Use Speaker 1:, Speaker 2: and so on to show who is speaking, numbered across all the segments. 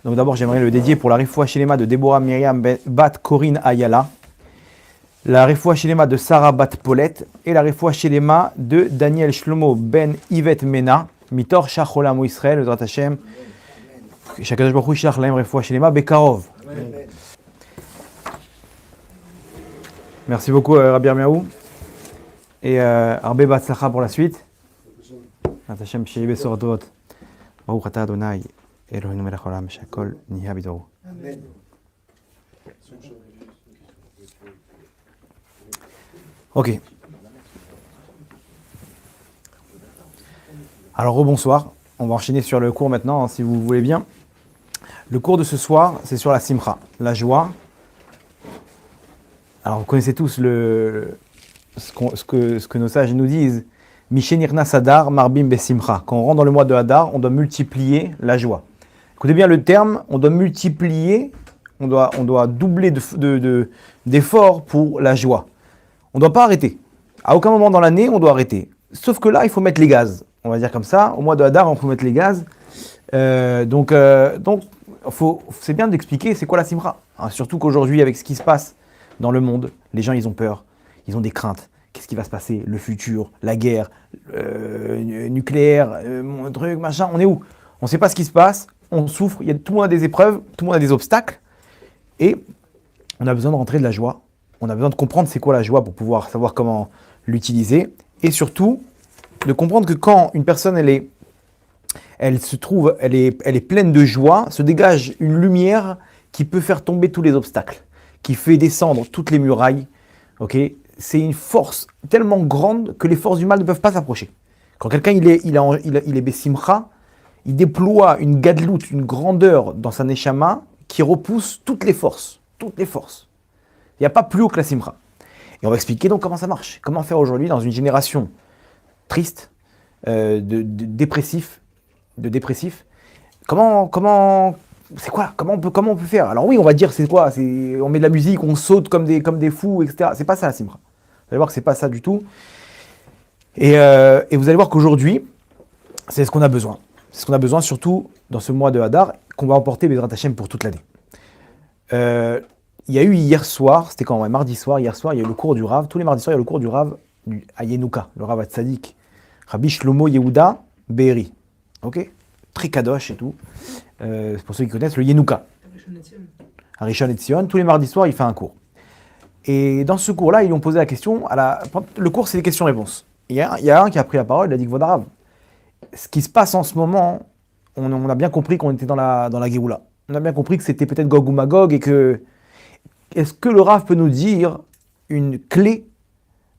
Speaker 1: Donc d'abord, j'aimerais le dédier pour la Refoua Shelema de Déborah Myriam Bat Corinne Ayala, la Refoua Shelema de Sarah Bat Paulette et la Refoua Shelema de Daniel Shlomo Ben Yvette Mena, Mitor Shach Olam Israël, le Drat Hashem, Shakadosh Baruch Hu Shach Lahem Refoua Shelema Bekarov. Merci beaucoup Rabbi Armiaou et Arbe Batsacha pour la suite. Drat Hashem Shei Besor Tovot. Baruch Ata Adonai Eloheinu melech haolam shehakol nihyeh bidvaru. Amen. Ok. Alors rebonsoir. On va enchaîner sur le cours maintenant, si vous voulez bien. Le cours de ce soir, c'est sur la simcha, la joie. Alors vous connaissez tous ce que nos sages nous disent. Mishenirna Sadar Marbim Besimcha. Quand on rentre dans le mois de Hadar, on doit multiplier la joie. Écoutez bien le terme, on doit multiplier, on doit doubler d'efforts pour la joie. On ne doit pas arrêter. À aucun moment dans l'année, on doit arrêter. Sauf que là, il faut mettre les gaz. On va dire comme ça. Au mois de Hadar, il faut mettre les gaz. Donc, c'est bien d'expliquer c'est quoi la simcha. Hein, surtout qu'aujourd'hui, avec ce qui se passe dans le monde, les gens, ils ont peur. Ils ont des craintes. Qu'est-ce qui va se passer? Le futur, la guerre, nucléaire, truc, machin. On est où? On ne sait pas ce qui se passe. On souffre. Tout le monde a des épreuves. Tout le monde a des obstacles. Et on a besoin de rentrer de la joie. On a besoin de comprendre c'est quoi la joie pour pouvoir savoir comment l'utiliser. Et surtout, de comprendre que quand une personne, elle est pleine de joie, se dégage une lumière qui peut faire tomber tous les obstacles, qui fait descendre toutes les murailles. Okay, c'est une force tellement grande que les forces du mal ne peuvent pas s'approcher. Quand quelqu'un il est besimcha, il déploie une gadlout, une grandeur dans sa neshama qui repousse toutes les forces. Toutes les forces. Il n'y a pas plus haut que la simcha. Et on va expliquer donc comment ça marche. Comment faire aujourd'hui dans une génération triste, de dépressifs. Comment on peut faire? Alors oui, on va dire c'est quoi? On met de la musique, on saute comme des fous, etc. C'est pas ça la simcha. Vous allez voir que c'est pas ça du tout. Et vous allez voir qu'aujourd'hui, c'est ce qu'on a besoin. C'est ce qu'on a besoin surtout dans ce mois de Hadar, qu'on va emporter Bezrat Hashem pour toute l'année. Il y a eu hier soir, c'était quand? Mardi soir, hier soir, il y a eu le cours du Rav. Tous les mardis soirs, il y a le cours du Rav à Yenouka, le Rav Tzadik, Rabbi Shlomo Yehuda Be'eri. Ok? Très kadosh et tout. Pour ceux qui connaissent, le Yenouka. À Rishon LeZion. Tous les mardis soirs, il fait un cours. Et dans ce cours-là, ils lui ont posé la question. Le cours, c'est des questions-réponses. Il y a un qui a pris la parole, il a dit que Vodarav, ce qui se passe en ce moment, on a bien compris qu'on était dans la Géoula. On a bien compris que c'était peut-être Gog ou Magog et que. Est-ce que le Rav peut nous dire une clé,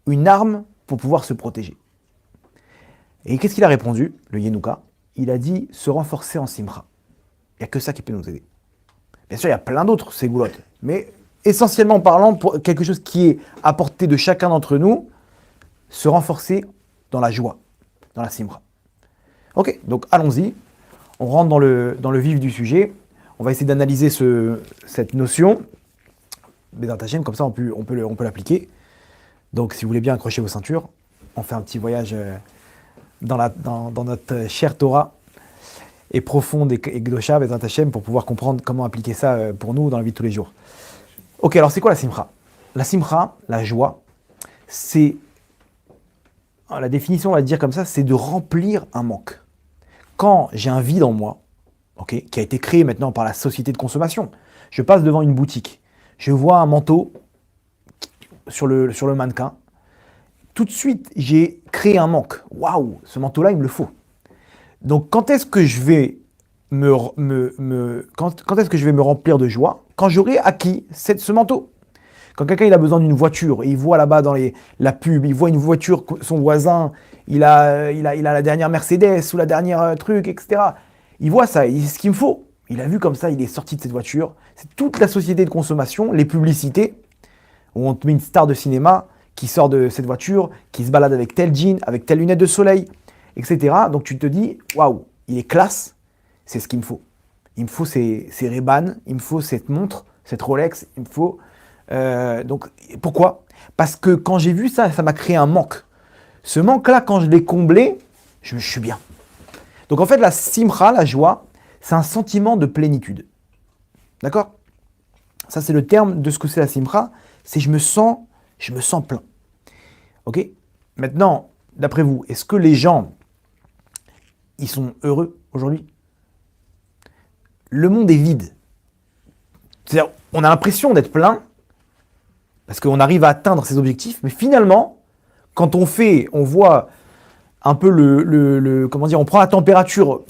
Speaker 1: une arme pour pouvoir se protéger? Et qu'est-ce qu'il a répondu, le Yenouka? Il a dit se renforcer en simcha. Il n'y a que ça qui peut nous aider. Bien sûr, il y a plein d'autres ségoulottes, mais essentiellement parlant, pour quelque chose qui est à portée de chacun d'entre nous, se renforcer dans la joie, dans la simcha. Ok, donc allons-y. On rentre dans le vif du sujet. On va essayer d'analyser cette notion. Bezrat Hashem, comme ça on peut l'appliquer. Donc si vous voulez bien accrocher vos ceintures, on fait un petit voyage dans notre chère Torah et profonde et Gdosha, Bezrat Hashem, pour pouvoir comprendre comment appliquer ça pour nous dans la vie de tous les jours. Ok, alors c'est quoi la simcha? La simcha, la joie, c'est, la définition on va dire comme ça, c'est de remplir un manque. Quand j'ai un vide en moi, okay, qui a été créé maintenant par la société de consommation, je passe devant une boutique, je vois un manteau sur le mannequin. Tout de suite, j'ai créé un manque. Waouh, ce manteau-là, il me le faut. Donc, quand est-ce que je vais quand est-ce que je vais me remplir de joie? Quand j'aurai acquis ce manteau. Quand quelqu'un il a besoin d'une voiture, et il voit là-bas dans la pub, il voit une voiture, son voisin, il a la dernière Mercedes ou la dernière truc, etc. Il voit ça, c'est ce qu'il me faut. Il a vu comme ça, il est sorti de cette voiture. C'est toute la société de consommation, les publicités, où on te met une star de cinéma qui sort de cette voiture, qui se balade avec tel jean, avec telle lunette de soleil, etc. Donc tu te dis, waouh, il est classe, c'est ce qu'il me faut. Il me faut ces Ray-Ban, il me faut cette montre, cette Rolex, il me faut... donc pourquoi? Parce que quand j'ai vu ça, ça m'a créé un manque. Ce manque-là, quand je l'ai comblé, je suis bien. Donc en fait, la simcha, la joie, c'est un sentiment de plénitude. D'accord? Ça, c'est le terme de ce que c'est la simcha. C'est je me sens plein. Ok? Maintenant, d'après vous, est-ce que les gens, ils sont heureux aujourd'hui? Le monde est vide. C'est-à-dire, on a l'impression d'être plein, parce qu'on arrive à atteindre ses objectifs, mais finalement, quand on voit un peu comment dire, on prend la température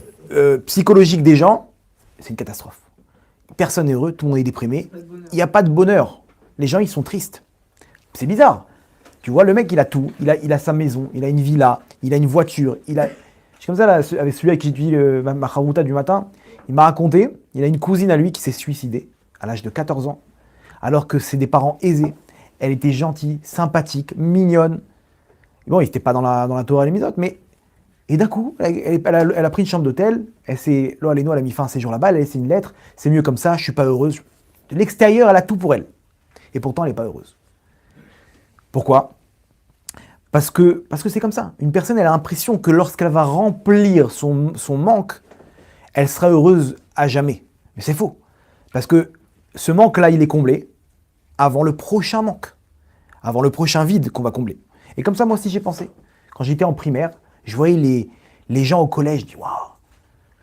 Speaker 1: psychologique des gens, c'est une catastrophe. Personne n'est heureux, tout le monde est déprimé, il n'y a pas de bonheur. Les gens, ils sont tristes. C'est bizarre. Tu vois, le mec, il a tout, il a sa maison, il a une villa, il a une voiture, Je suis comme ça, là, avec celui avec qui j'étudie ma charouta du matin, il m'a raconté, il a une cousine à lui qui s'est suicidée à l'âge de 14 ans, alors que c'est des parents aisés. Elle était gentille, sympathique, mignonne. Bon, il n'était pas dans la Torah et les Mitzvot, mais... Et d'un coup, elle a pris une chambre d'hôtel, elle a mis fin à ses jours là-bas, elle a laissé une lettre, c'est mieux comme ça, je ne suis pas heureuse. De l'extérieur, elle a tout pour elle. Et pourtant, elle n'est pas heureuse. Pourquoi ? Parce que c'est comme ça. Une personne, elle a l'impression que lorsqu'elle va remplir son manque, elle sera heureuse à jamais. Mais c'est faux. Parce que ce manque-là, il est comblé avant le prochain manque, avant le prochain vide qu'on va combler. Et comme ça, moi aussi, j'ai pensé. Quand j'étais en primaire, je voyais les gens au collège, je dis waouh,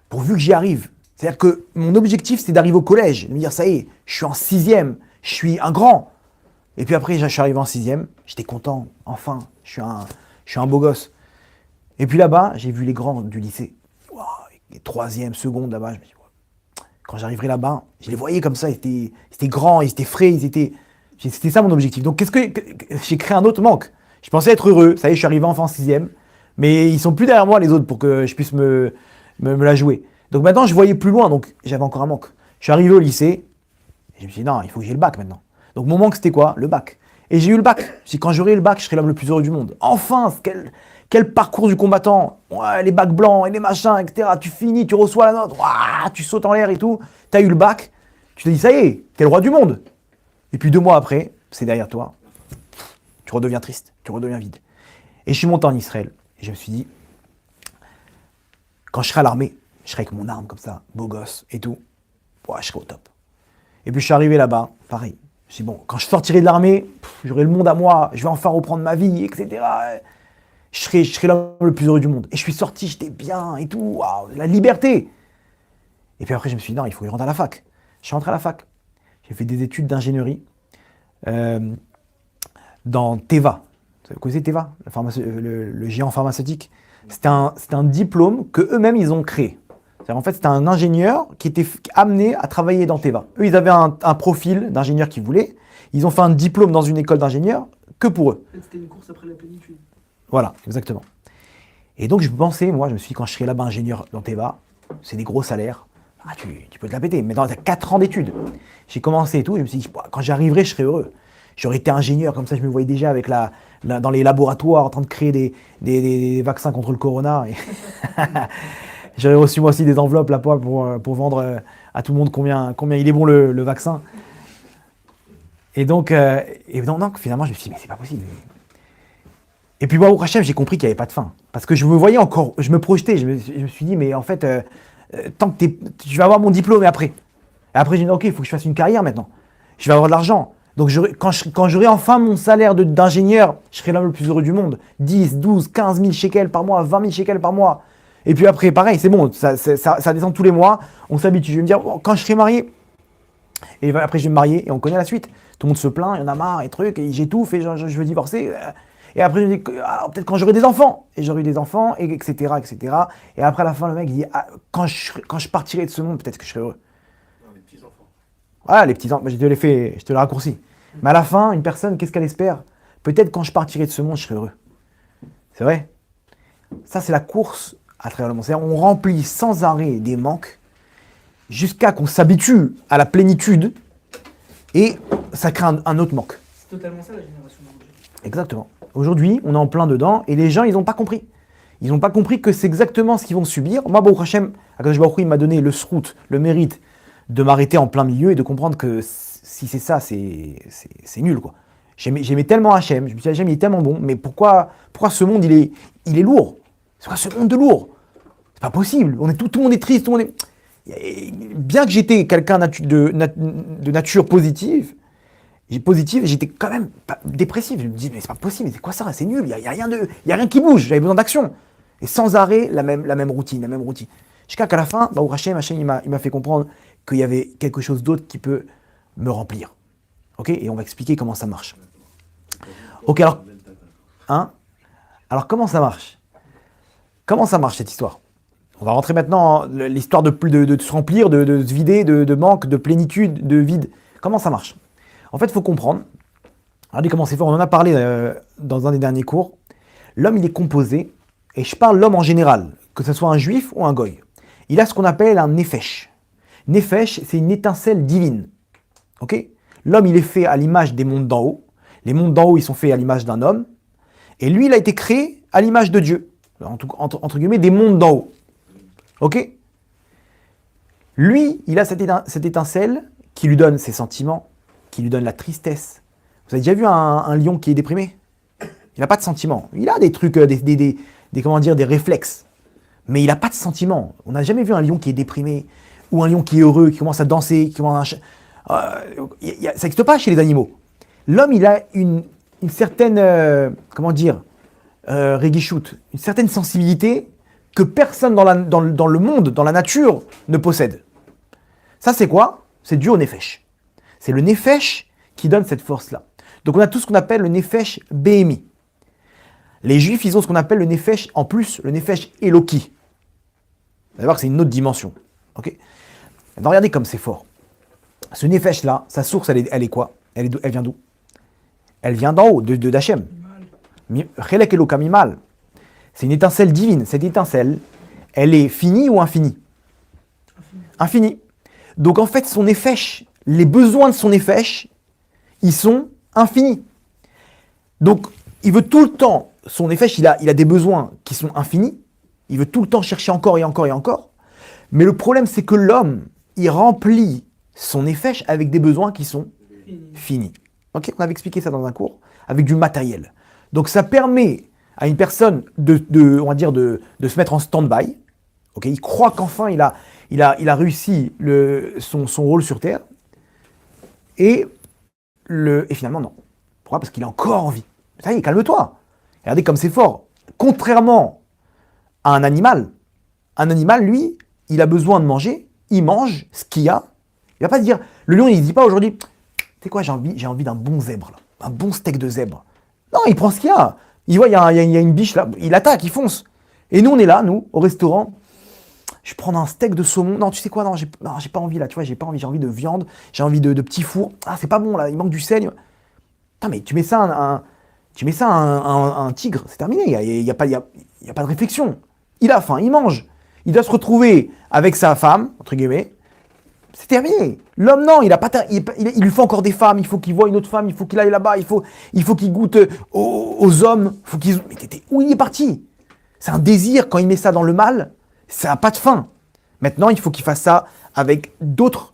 Speaker 1: pourvu que j'y arrive. C'est-à-dire que mon objectif, c'était d'arriver au collège, de me dire ça y est, je suis en 6e, je suis un grand. Et puis après, je suis arrivé en 6e, j'étais content, enfin, je suis un beau gosse. Et puis là-bas, j'ai vu les grands du lycée, waouh, les 3e, seconde là-bas, je me dis waouh. Quand j'arriverai là-bas, je les voyais comme ça, ils étaient grands, ils étaient frais, c'était ça mon objectif. Donc j'ai créé un autre manque. Je pensais être heureux, ça y est, je suis arrivé enfin en 6e. Mais ils sont plus derrière moi, les autres, pour que je puisse me la jouer. Donc maintenant, je voyais plus loin, donc j'avais encore un manque. Je suis arrivé au lycée, et je me suis dit, non, il faut que j'ai le bac maintenant. Donc mon manque, c'était quoi? Le bac. Et j'ai eu le bac. Je me suis dit, quand j'aurai le bac, je serai l'homme le plus heureux du monde. Enfin, quel parcours du combattant. Ouais, les bacs blancs et les machins, etc. Tu finis, tu reçois la note, ouah, tu sautes en l'air et tout. Tu as eu le bac, tu te dis, ça y est, t'es le roi du monde. Et puis 2 mois après, c'est derrière toi. Tu redeviens triste, tu redeviens vide. Et je suis monté en Israël. Et je me suis dit, quand je serai à l'armée, je serai avec mon arme comme ça, beau gosse et tout, ouais, je serai au top. Et puis je suis arrivé là-bas, pareil. Je me suis dit, bon, quand je sortirai de l'armée, j'aurai le monde à moi, je vais enfin reprendre ma vie, etc. Je serai l'homme le plus heureux du monde. Et je suis sorti, j'étais bien et tout, waouh, la liberté. Et puis après, je me suis dit, non, il faut que je rentre à la fac. Je suis rentré à la fac. J'ai fait des études d'ingénierie dans Teva. Vous connaissez Teva, le géant pharmaceutique? C'était un diplôme qu'eux-mêmes, ils ont créé. En fait, c'était un ingénieur qui était amené à travailler dans Teva. Eux, ils avaient un profil d'ingénieur qu'ils voulaient. Ils ont fait un diplôme dans une école d'ingénieur que pour eux.
Speaker 2: C'était une course après la plénitude.
Speaker 1: Voilà, exactement. Et donc, je me suis dit, quand je serai là-bas ingénieur dans Teva, c'est des gros salaires. Ah, tu peux te la péter. Mais tu as 4 ans d'études. J'ai commencé et tout, et je me suis dit, quand j'arriverai, je serai heureux. J'aurais été ingénieur, comme ça, je me voyais déjà avec dans les laboratoires en train de créer des vaccins contre le corona. Et j'aurais reçu moi aussi des enveloppes là pour vendre à tout le monde combien il est bon le vaccin. Et donc, finalement, je me suis dit, mais c'est pas possible. Et puis, au Hachem, j'ai compris qu'il n'y avait pas de fin. Parce que je me voyais encore, je me projetais, je me suis dit, mais en fait, tant que je vais avoir mon diplôme et après. Et après, j'ai dit, ok, il faut que je fasse une carrière maintenant. Je vais avoir de l'argent. Donc, quand j'aurai enfin mon salaire d'ingénieur, je serai l'homme le plus heureux du monde. 10, 12, 15 000 shekels par mois, 20 000 shekels par mois. Et puis après, pareil, c'est bon, ça descend tous les mois. On s'habitue. Je vais me dire, bon, quand je serai marié, et après je vais me marier, et on connaît la suite. Tout le monde se plaint, il y en a marre, et trucs, et j'étouffe, et je veux divorcer. Et après, je me dis, peut-être quand j'aurai des enfants. Et j'aurai eu des enfants, et etc., etc. Et après, à la fin, le mec, il dit, quand je partirai de ce monde, peut-être que je serai heureux. Voilà, les petits enfants, je te l'ai raccourci. Mais à la fin, une personne, qu'est-ce qu'elle espère? Peut-être quand je partirai de ce monde, je serai heureux. C'est vrai? Ça, c'est la course à travers le monde. C'est-à-dire, on remplit sans arrêt des manques jusqu'à qu'on s'habitue à la plénitude et ça crée un autre manque.
Speaker 2: C'est totalement ça la génération d'aujourd'hui.
Speaker 1: Exactement. Aujourd'hui, on est en plein dedans et les gens, ils n'ont pas compris. Ils n'ont pas compris que c'est exactement ce qu'ils vont subir. Moi, Baruch Hashem, Akadosh Baruch Hu, il m'a donné le srout, le mérite de m'arrêter en plein milieu et de comprendre que si c'est ça, c'est nul, quoi. J'aimais tellement Hachem, je me suis dit, Hachem, il est tellement bon, mais pourquoi ce monde, il est lourd? C'est quoi ce monde de lourd? C'est pas possible, tout le monde est triste, Bien que j'étais quelqu'un de nature positive, j'étais quand même dépressif. Je me dis, mais c'est pas possible, c'est quoi ça? C'est nul, il n'y a rien qui bouge, j'avais besoin d'action. Et sans arrêt, la même routine. Jusqu'à qu'à la fin, Hachem, il m'a fait comprendre qu'il y avait quelque chose d'autre qui peut me remplir. Ok? Et on va expliquer comment ça marche. Ok, alors comment ça marche? Comment ça marche cette histoire? On va rentrer maintenant dans l'histoire de se remplir, de se vider, de manque, de plénitude, de vide. Comment ça marche? En fait, il faut comprendre. Regardez comment c'est fort. On en a parlé dans un des derniers cours. L'homme, il est composé, et je parle l'homme en général, que ce soit un juif ou un goy. Il a ce qu'on appelle un nefesh. Nefesh, c'est une étincelle divine. Ok? L'homme, il est fait à l'image des mondes d'en haut. Les mondes d'en haut, ils sont faits à l'image d'un homme. Et lui, il a été créé à l'image de Dieu. Entre guillemets, des mondes d'en haut. Ok? Lui, il a cette étincelle qui lui donne ses sentiments, qui lui donne la tristesse. Vous avez déjà vu un lion qui est déprimé? Il n'a pas de sentiments. Il a des trucs, des réflexes. Mais il n'a pas de sentiments. On n'a jamais vu un lion qui est déprimé, ou un lion qui est heureux, qui commence à danser, qui commence ça n'existe pas chez les animaux. L'homme, il a une certaine, réguichoute, une certaine sensibilité que personne dans le monde, dans la nature, ne possède. Ça, c'est quoi? C'est dû au nefesh. C'est le nefesh qui donne cette force-là. Donc on a tout ce qu'on appelle le nefesh béhémi. Les juifs, ils ont ce qu'on appelle le nefesh, en plus, le nefesh Eloki. Vous allez voir que c'est une autre dimension. Ok? Maintenant, regardez comme c'est fort. Ce nefesh-là, sa source, elle est quoi? Elle vient d'où? Elle vient d'en haut, d'Hachem. Chelek Eloka Mimal. C'est une étincelle divine. Cette étincelle, elle est finie ou infinie? Infinie. Donc en fait, son nefesh, les besoins de son nefesh, ils sont infinis. Donc, il veut tout le temps, son nefesh, il a des besoins qui sont infinis. Il veut tout le temps chercher encore et encore et encore. Mais le problème, c'est que l'homme, il remplit son nefesh avec des besoins qui sont finis. Ok, on avait expliqué ça dans un cours, avec du matériel. Donc ça permet à une personne de se mettre en stand-by. Ok, il croit qu'enfin il a réussi son rôle sur Terre. Et finalement non. Pourquoi? Parce qu'il a encore envie. Ça y est, calme-toi. Regardez comme c'est fort. Contrairement à un animal, lui, il a besoin de manger, il mange ce qu'il y a. Il va pas se dire, le lion, il ne dit pas aujourd'hui, tu sais quoi, j'ai envie d'un bon zèbre, là, un bon steak de zèbre. Non, il prend ce qu'il y a. Il voit, il y a une biche là, il attaque, il fonce. Et nous, on est là, nous, au restaurant. Je prends un steak de saumon. Non, tu sais quoi, non, j'ai pas envie là, tu vois, j'ai pas envie, j'ai envie de viande, j'ai envie de petits fours. Ah, c'est pas bon là, il manque du sel. Putain, mais tu mets ça à un tigre, c'est terminé, il y a pas de réflexion. Il a faim, il mange. Il doit se retrouver avec sa femme, entre guillemets. C'est terminé. L'homme, non, il lui faut encore des femmes, il faut qu'il voit une autre femme, il faut qu'il aille là-bas, il faut qu'il goûte aux hommes. Mais où il est parti? C'est un désir, quand il met ça dans le mal, ça n'a pas de fin. Maintenant, il faut qu'il fasse ça avec d'autres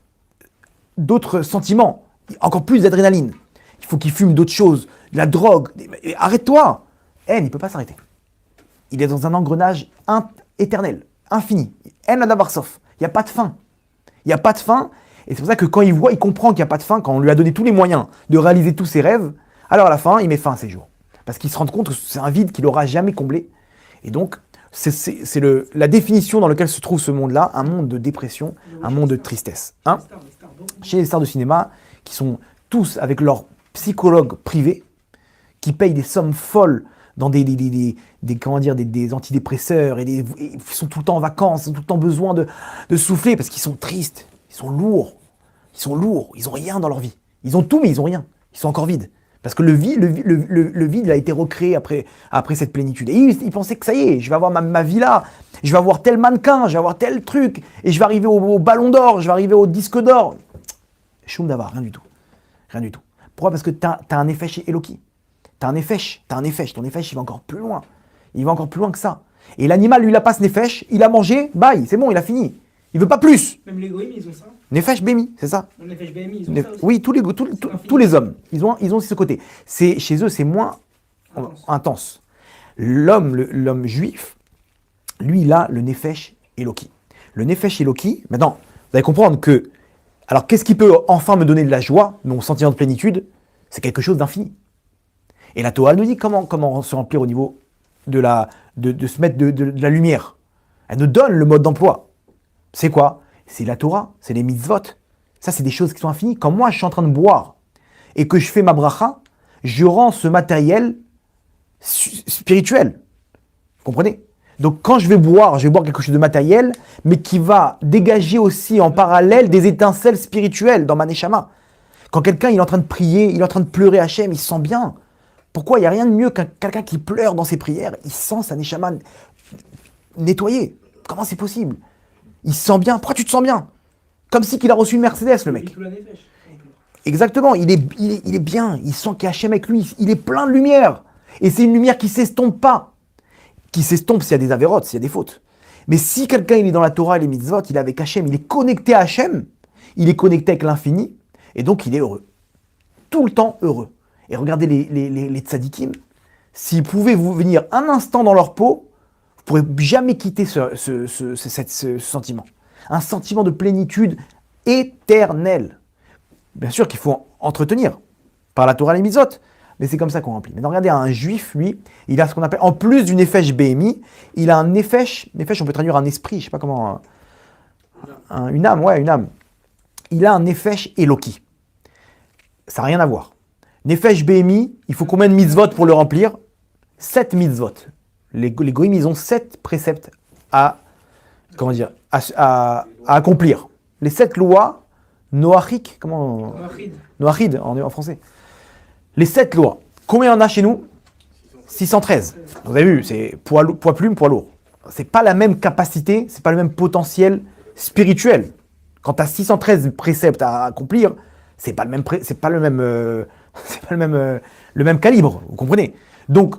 Speaker 1: sentiments, encore plus d'adrénaline. Il faut qu'il fume d'autres choses, de la drogue. Arrête-toi. Il ne peut pas s'arrêter. Il est dans un engrenage éternel, infini. En adavar sof. Il n'y a pas de fin. Il n'y a pas de fin. Et c'est pour ça que quand il comprend qu'il n'y a pas de fin, quand on lui a donné tous les moyens de réaliser tous ses rêves, alors à la fin, il met fin à ses jours. Parce qu'il se rend compte que c'est un vide qu'il n'aura jamais comblé. Et donc, c'est la définition dans laquelle se trouve ce monde-là, un monde de dépression, un monde de tristesse. Hein? Chez les stars de cinéma, qui sont tous avec leur psychologue privé, qui payent des sommes folles dans des antidépresseurs, et ils sont tout le temps en vacances, ils ont tout le temps besoin de souffler, parce qu'ils sont tristes, ils sont lourds, ils ont rien dans leur vie. Ils ont tout, mais ils ont rien. Ils sont encore vides. Parce que le vide il a été recréé après cette plénitude. Et ils pensaient que ça y est, je vais avoir ma villa, je vais avoir tel mannequin, je vais avoir tel truc, et je vais arriver au ballon d'or, je vais arriver au disque d'or. Choum d'avoir, rien du tout. Rien du tout. Pourquoi? Parce que t'as un effet chez Eloki. T'as un nefesh. Ton nefesh, il va encore plus loin. Il va encore plus loin que ça. Et l'animal, lui, il a pas ce nefesh, il a mangé, bye, c'est bon, il a fini. Il veut pas plus.
Speaker 2: Même les goïms, ils ont ça.
Speaker 1: Nefesh bémi, c'est ça.
Speaker 2: Le nefesh BMI, ils ont ça aussi.
Speaker 1: Oui, tous les hommes, ils ont aussi ce côté. Chez eux, c'est moins intense. L'homme juif, lui, il a le nefesh Eloki. le Nefesh Eloki, maintenant, vous allez comprendre que, alors qu'est-ce qui peut enfin me donner de la joie, mon sentiment de plénitude? C'est quelque chose d'infini. Et la Torah nous dit comment se remplir au niveau de se mettre de la lumière. Elle nous donne le mode d'emploi. C'est quoi? C'est la Torah, c'est les mitzvot. Ça, c'est des choses qui sont infinies. Quand moi, je suis en train de boire et que je fais ma bracha, je rends ce matériel spirituel. Vous comprenez? Donc, quand je vais boire quelque chose de matériel, mais qui va dégager aussi en parallèle des étincelles spirituelles dans ma neshama. Quand quelqu'un il est en train de prier, il est en train de pleurer Hachem, il se sent bien. Pourquoi? Il n'y a rien de mieux qu'un quelqu'un qui pleure dans ses prières, il sent sa neshama nettoyée. Comment c'est possible? Il se sent bien. Pourquoi tu te sens bien? Comme si qu'il a reçu une Mercedes, le mec. Exactement, il est bien, il sent qu'il y a Hachem avec lui, il est plein de lumière. Et c'est une lumière qui ne s'estompe pas. Qui s'estompe s'il y a des avérotes, s'il y a des fautes. Mais si quelqu'un il est dans la Torah et les mitzvot, il est avec Hachem, il est connecté à Hachem, il est connecté avec l'infini, et donc il est heureux. Tout le temps heureux. Et regardez les tzadikim, s'ils pouvaient vous venir un instant dans leur peau, vous ne pourrez jamais quitter ce sentiment. Un sentiment de plénitude éternelle. Bien sûr qu'il faut entretenir par la Torah et les mitzvot, mais c'est comme ça qu'on remplit. Maintenant, regardez, un juif, lui, il a ce qu'on appelle, en plus du nefesh BMI, il a un nefesh on peut traduire un esprit, je ne sais pas comment, une âme, ouais, une âme. Il a un nefesh Eloki. Ça n'a rien à voir. Nefesh BMI, il faut combien de mitzvot pour le remplir? 7 mitzvot. Les goïms, ils ont 7 préceptes à accomplir. Les 7 lois noachiques, comment? Noachid en français. Les 7 lois. Combien on a chez nous? 613. Vous avez vu, c'est poids plume, poids lourd. C'est pas la même capacité, c'est pas le même potentiel spirituel. Quand tu as 613 préceptes à accomplir, c'est pas le même calibre, vous comprenez? Donc,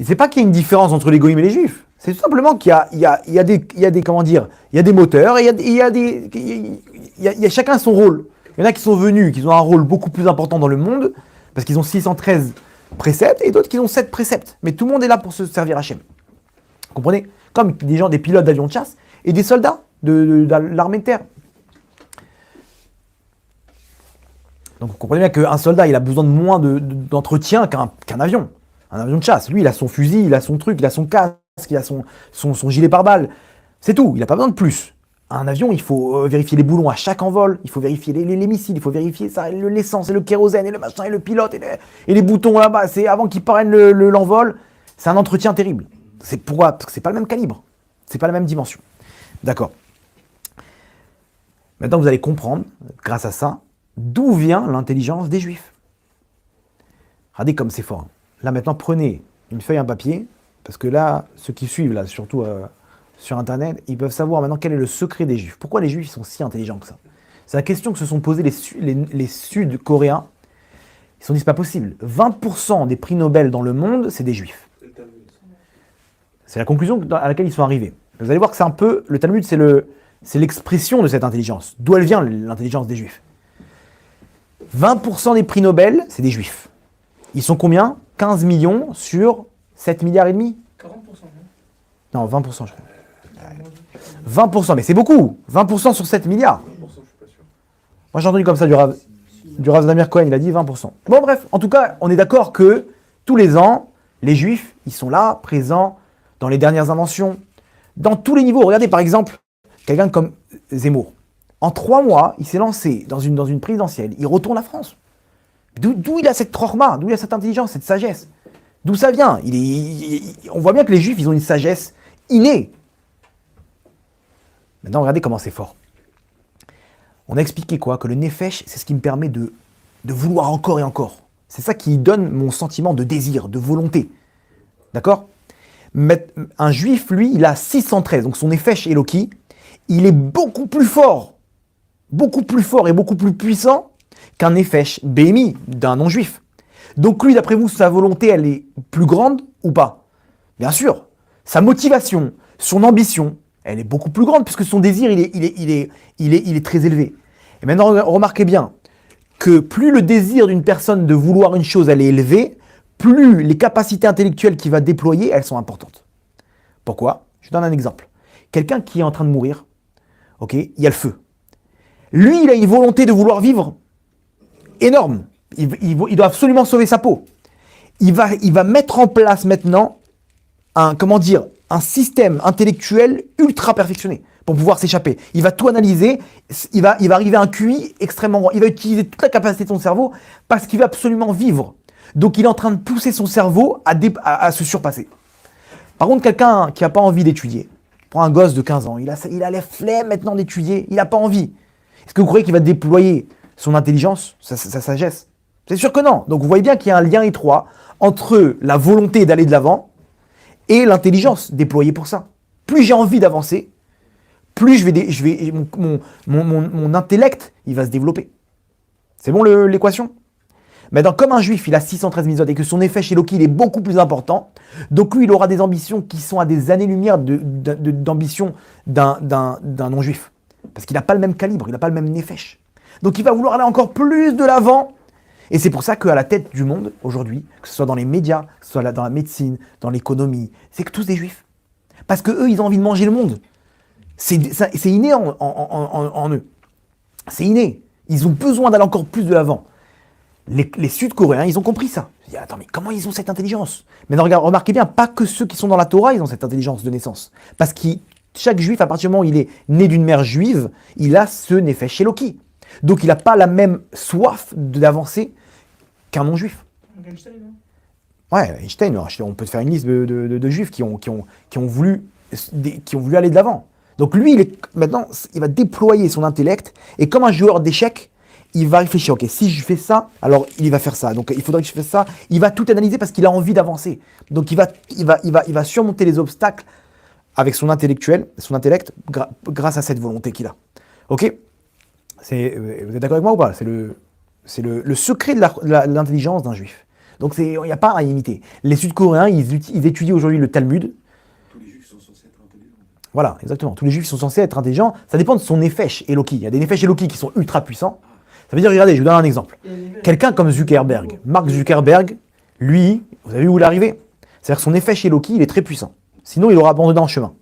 Speaker 1: c'est pas qu'il y a une différence entre les goïms et les juifs. C'est tout simplement qu'il y a des moteurs et il y a chacun son rôle. Il y en a qui sont venus, qui ont un rôle beaucoup plus important dans le monde, parce qu'ils ont 613 préceptes, et d'autres qui ont 7 préceptes. Mais tout le monde est là pour se servir Hachem. Vous comprenez? Comme des pilotes d'avions de chasse et des soldats de l'armée de terre. Donc vous comprenez bien qu'un soldat, il a besoin de moins d'entretien qu'un avion. Un avion de chasse, lui, il a son fusil, il a son truc, il a son casque, il a son gilet pare-balles. C'est tout, il n'a pas besoin de plus. Un avion, il faut vérifier les boulons à chaque envol, il faut vérifier les missiles, il faut vérifier ça, l'essence et le kérosène et le machin et le pilote et les boutons là-bas. C'est avant qu'ils parrainent l'envol. C'est un entretien terrible. C'est pourquoi? Parce que c'est pas le même calibre. C'est pas la même dimension. D'accord. Maintenant, vous allez comprendre, grâce à ça, d'où vient l'intelligence des Juifs. Regardez comme c'est fort. Là, maintenant, prenez une feuille, un papier, parce que là, ceux qui suivent, là, surtout sur Internet, ils peuvent savoir maintenant quel est le secret des Juifs. Pourquoi les Juifs sont si intelligents que ça? C'est la question que se sont posées les Sud-Coréens. Ils se sont dit, c'est pas possible. 20% des prix Nobel dans le monde, c'est des Juifs. C'est la conclusion à laquelle ils sont arrivés. Vous allez voir que c'est un peu... Le Talmud, c'est l'expression de cette intelligence. D'où elle vient, l'intelligence des Juifs? 20% des prix Nobel, c'est des Juifs. Ils sont combien? 15 millions sur 7 milliards et demi?
Speaker 2: 40%.
Speaker 1: Non, 20%, je crois. 20%, mais c'est beaucoup. 20% sur 7 milliards. Moi, j'ai entendu comme ça du Rav Damir Cohen, il a dit 20%. Bon, bref, en tout cas, on est d'accord que tous les ans, les Juifs, ils sont là, présents dans les dernières inventions, dans tous les niveaux. Regardez, par exemple, quelqu'un comme Zemmour. En 3 mois, il s'est lancé dans une présidentielle. Il retourne la France. D'où il a cette trorma, d'où il a cette intelligence, cette sagesse? D'où ça vient? On voit bien que les Juifs, ils ont une sagesse innée. Maintenant, regardez comment c'est fort. On a expliqué quoi? Que le nefesh, c'est ce qui me permet de vouloir encore et encore. C'est ça qui donne mon sentiment de désir, de volonté. D'accord? Mais un juif, lui, il a 613, donc son nefesh Eloki, il est beaucoup plus fort et beaucoup plus puissant qu'un nefesh BMI d'un non-juif. Donc lui, d'après vous, sa volonté, elle est plus grande ou pas? Bien sûr. Sa motivation, son ambition, elle est beaucoup plus grande puisque son désir, il est très élevé. Et maintenant, remarquez bien que plus le désir d'une personne de vouloir une chose, elle est élevée, plus les capacités intellectuelles qu'il va déployer, elles sont importantes. Pourquoi? Je donne un exemple. Quelqu'un qui est en train de mourir, ok, il y a le feu. Lui, il a une volonté de vouloir vivre énorme. Il doit absolument sauver sa peau. Il va mettre en place maintenant un système intellectuel ultra perfectionné pour pouvoir s'échapper. Il va tout analyser, il va arriver à un QI extrêmement grand. Il va utiliser toute la capacité de son cerveau parce qu'il veut absolument vivre. Donc il est en train de pousser son cerveau à se surpasser. Par contre, quelqu'un qui n'a pas envie d'étudier, prend un gosse de 15 ans, il a les flemmes maintenant d'étudier, il n'a pas envie. Est-ce que vous croyez qu'il va déployer son intelligence, sa sagesse? C'est sûr que non. Donc vous voyez bien qu'il y a un lien étroit entre la volonté d'aller de l'avant et l'intelligence déployée pour ça. Plus j'ai envie d'avancer, plus mon intellect il va se développer. C'est bon l'équation? Maintenant, comme un juif, il a 613 mitzvot et que son effet chez Loki il est beaucoup plus important, donc lui il aura des ambitions qui sont à des années-lumière d'ambition d'un non-juif. Parce qu'il n'a pas le même calibre, il n'a pas le même nefesh. Donc il va vouloir aller encore plus de l'avant. Et c'est pour ça qu'à la tête du monde, aujourd'hui, que ce soit dans les médias, que ce soit dans la médecine, dans l'économie, c'est que tous des juifs. Parce qu'eux, ils ont envie de manger le monde. C'est inné en eux. C'est inné. Ils ont besoin d'aller encore plus de l'avant. Les Sud-Coréens, ils ont compris ça. Ils disent, attends, mais comment ils ont cette intelligence? Mais non, remarquez bien, pas que ceux qui sont dans la Torah, ils ont cette intelligence de naissance. Parce que chaque juif, à partir du moment où il est né d'une mère juive, il a ce nefesh Eloki. Donc il n'a pas la même soif d'avancer qu'un non-juif.
Speaker 2: Einstein, non?
Speaker 1: Ouais, Einstein, on peut te faire une liste de juifs qui ont voulu aller de l'avant. Donc lui, maintenant, il va déployer son intellect, et comme un joueur d'échecs, il va réfléchir, ok, si je fais ça, alors il va faire ça. Donc il faudrait que je fasse ça. Il va tout analyser parce qu'il a envie d'avancer. Donc il va surmonter les obstacles avec son intellect grâce à cette volonté qu'il a. Ok? Vous êtes d'accord avec moi ou pas? C'est le secret de l'intelligence d'un juif. Donc il n'y a pas à imiter. Les Sud-Coréens, ils étudient aujourd'hui le Talmud.
Speaker 3: Tous les juifs sont censés être intelligents.
Speaker 1: Voilà, exactement. Tous les juifs sont censés être intelligents. Ça dépend de son nefesh Eloki. Il y a des nefesh Eloki qui sont ultra puissants. Ça veut dire, regardez, je vous donne un exemple. Quelqu'un comme Zuckerberg, Mark Zuckerberg, lui, vous avez vu où il est arrivé? C'est-à-dire que son nefesh Eloki, il est très puissant. Sinon, il aurait abandonné en chemin.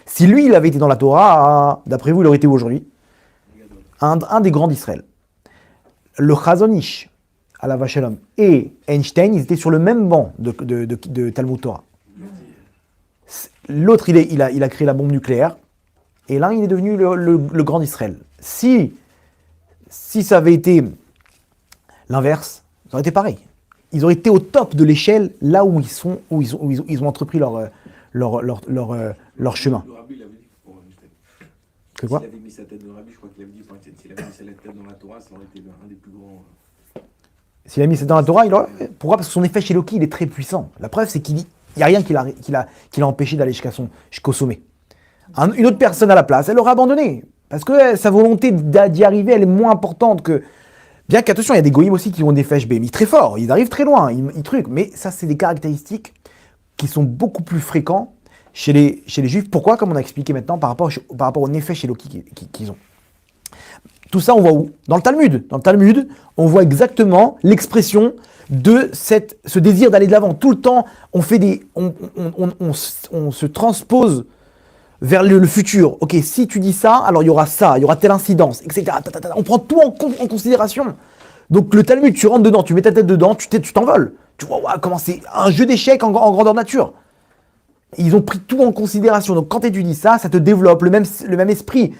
Speaker 1: Si lui, il avait été dans la Torah, d'après vous, il aurait été où aujourd'hui? Un des grands d'Israël. Le Chazon Ish, Alav Shalom, et Einstein, ils étaient sur le même banc de Talmud Torah. L'autre, il a créé la bombe nucléaire, et l'un, il est devenu le grand d'Israël. Si ça avait été l'inverse, ça aurait été pareil. Ils auraient été au top de l'échelle, là où ils ont entrepris leur chemin.
Speaker 3: Le rabbi l'avait dit pour Einstein.
Speaker 1: C'est quoi?
Speaker 3: S'il avait mis sa tête dans le rabbi, je crois qu'il avait dit pour Einstein, s'il avait mis sa tête dans la Torah, ça aurait été un des plus grands.
Speaker 1: S'il a mis ça dans la Torah, pourquoi? Parce que son effet chez Loki, il est très puissant. La preuve, c'est qu'il n'y a rien qui l'a empêché d'aller jusqu'au sommet. Une autre personne à la place, elle aurait abandonné. Parce que sa volonté d'y arriver, elle est moins importante que... Bien qu'attention, il y a des goïms aussi qui ont des fèches bémis très forts. Ils arrivent très loin, ils truquent. Mais ça, c'est des caractéristiques qui sont beaucoup plus fréquents chez les juifs. Pourquoi? Comme on a expliqué maintenant, par rapport au nefesh chez Loki qu'ils ont. Tout ça, on voit où? Dans le Talmud. Dans le Talmud, on voit exactement l'expression de ce désir d'aller de l'avant. Tout le temps, on se transpose vers le futur. Ok, si tu dis ça, alors il y aura ça, il y aura telle incidence, etc. On prend tout en considération. Donc le Talmud, tu rentres dedans, tu mets ta tête dedans, tu t'envoles. Tu vois, wow, comment c'est un jeu d'échecs en grandeur nature. Ils ont pris tout en considération. Donc quand tu étudies ça, ça te développe le même esprit.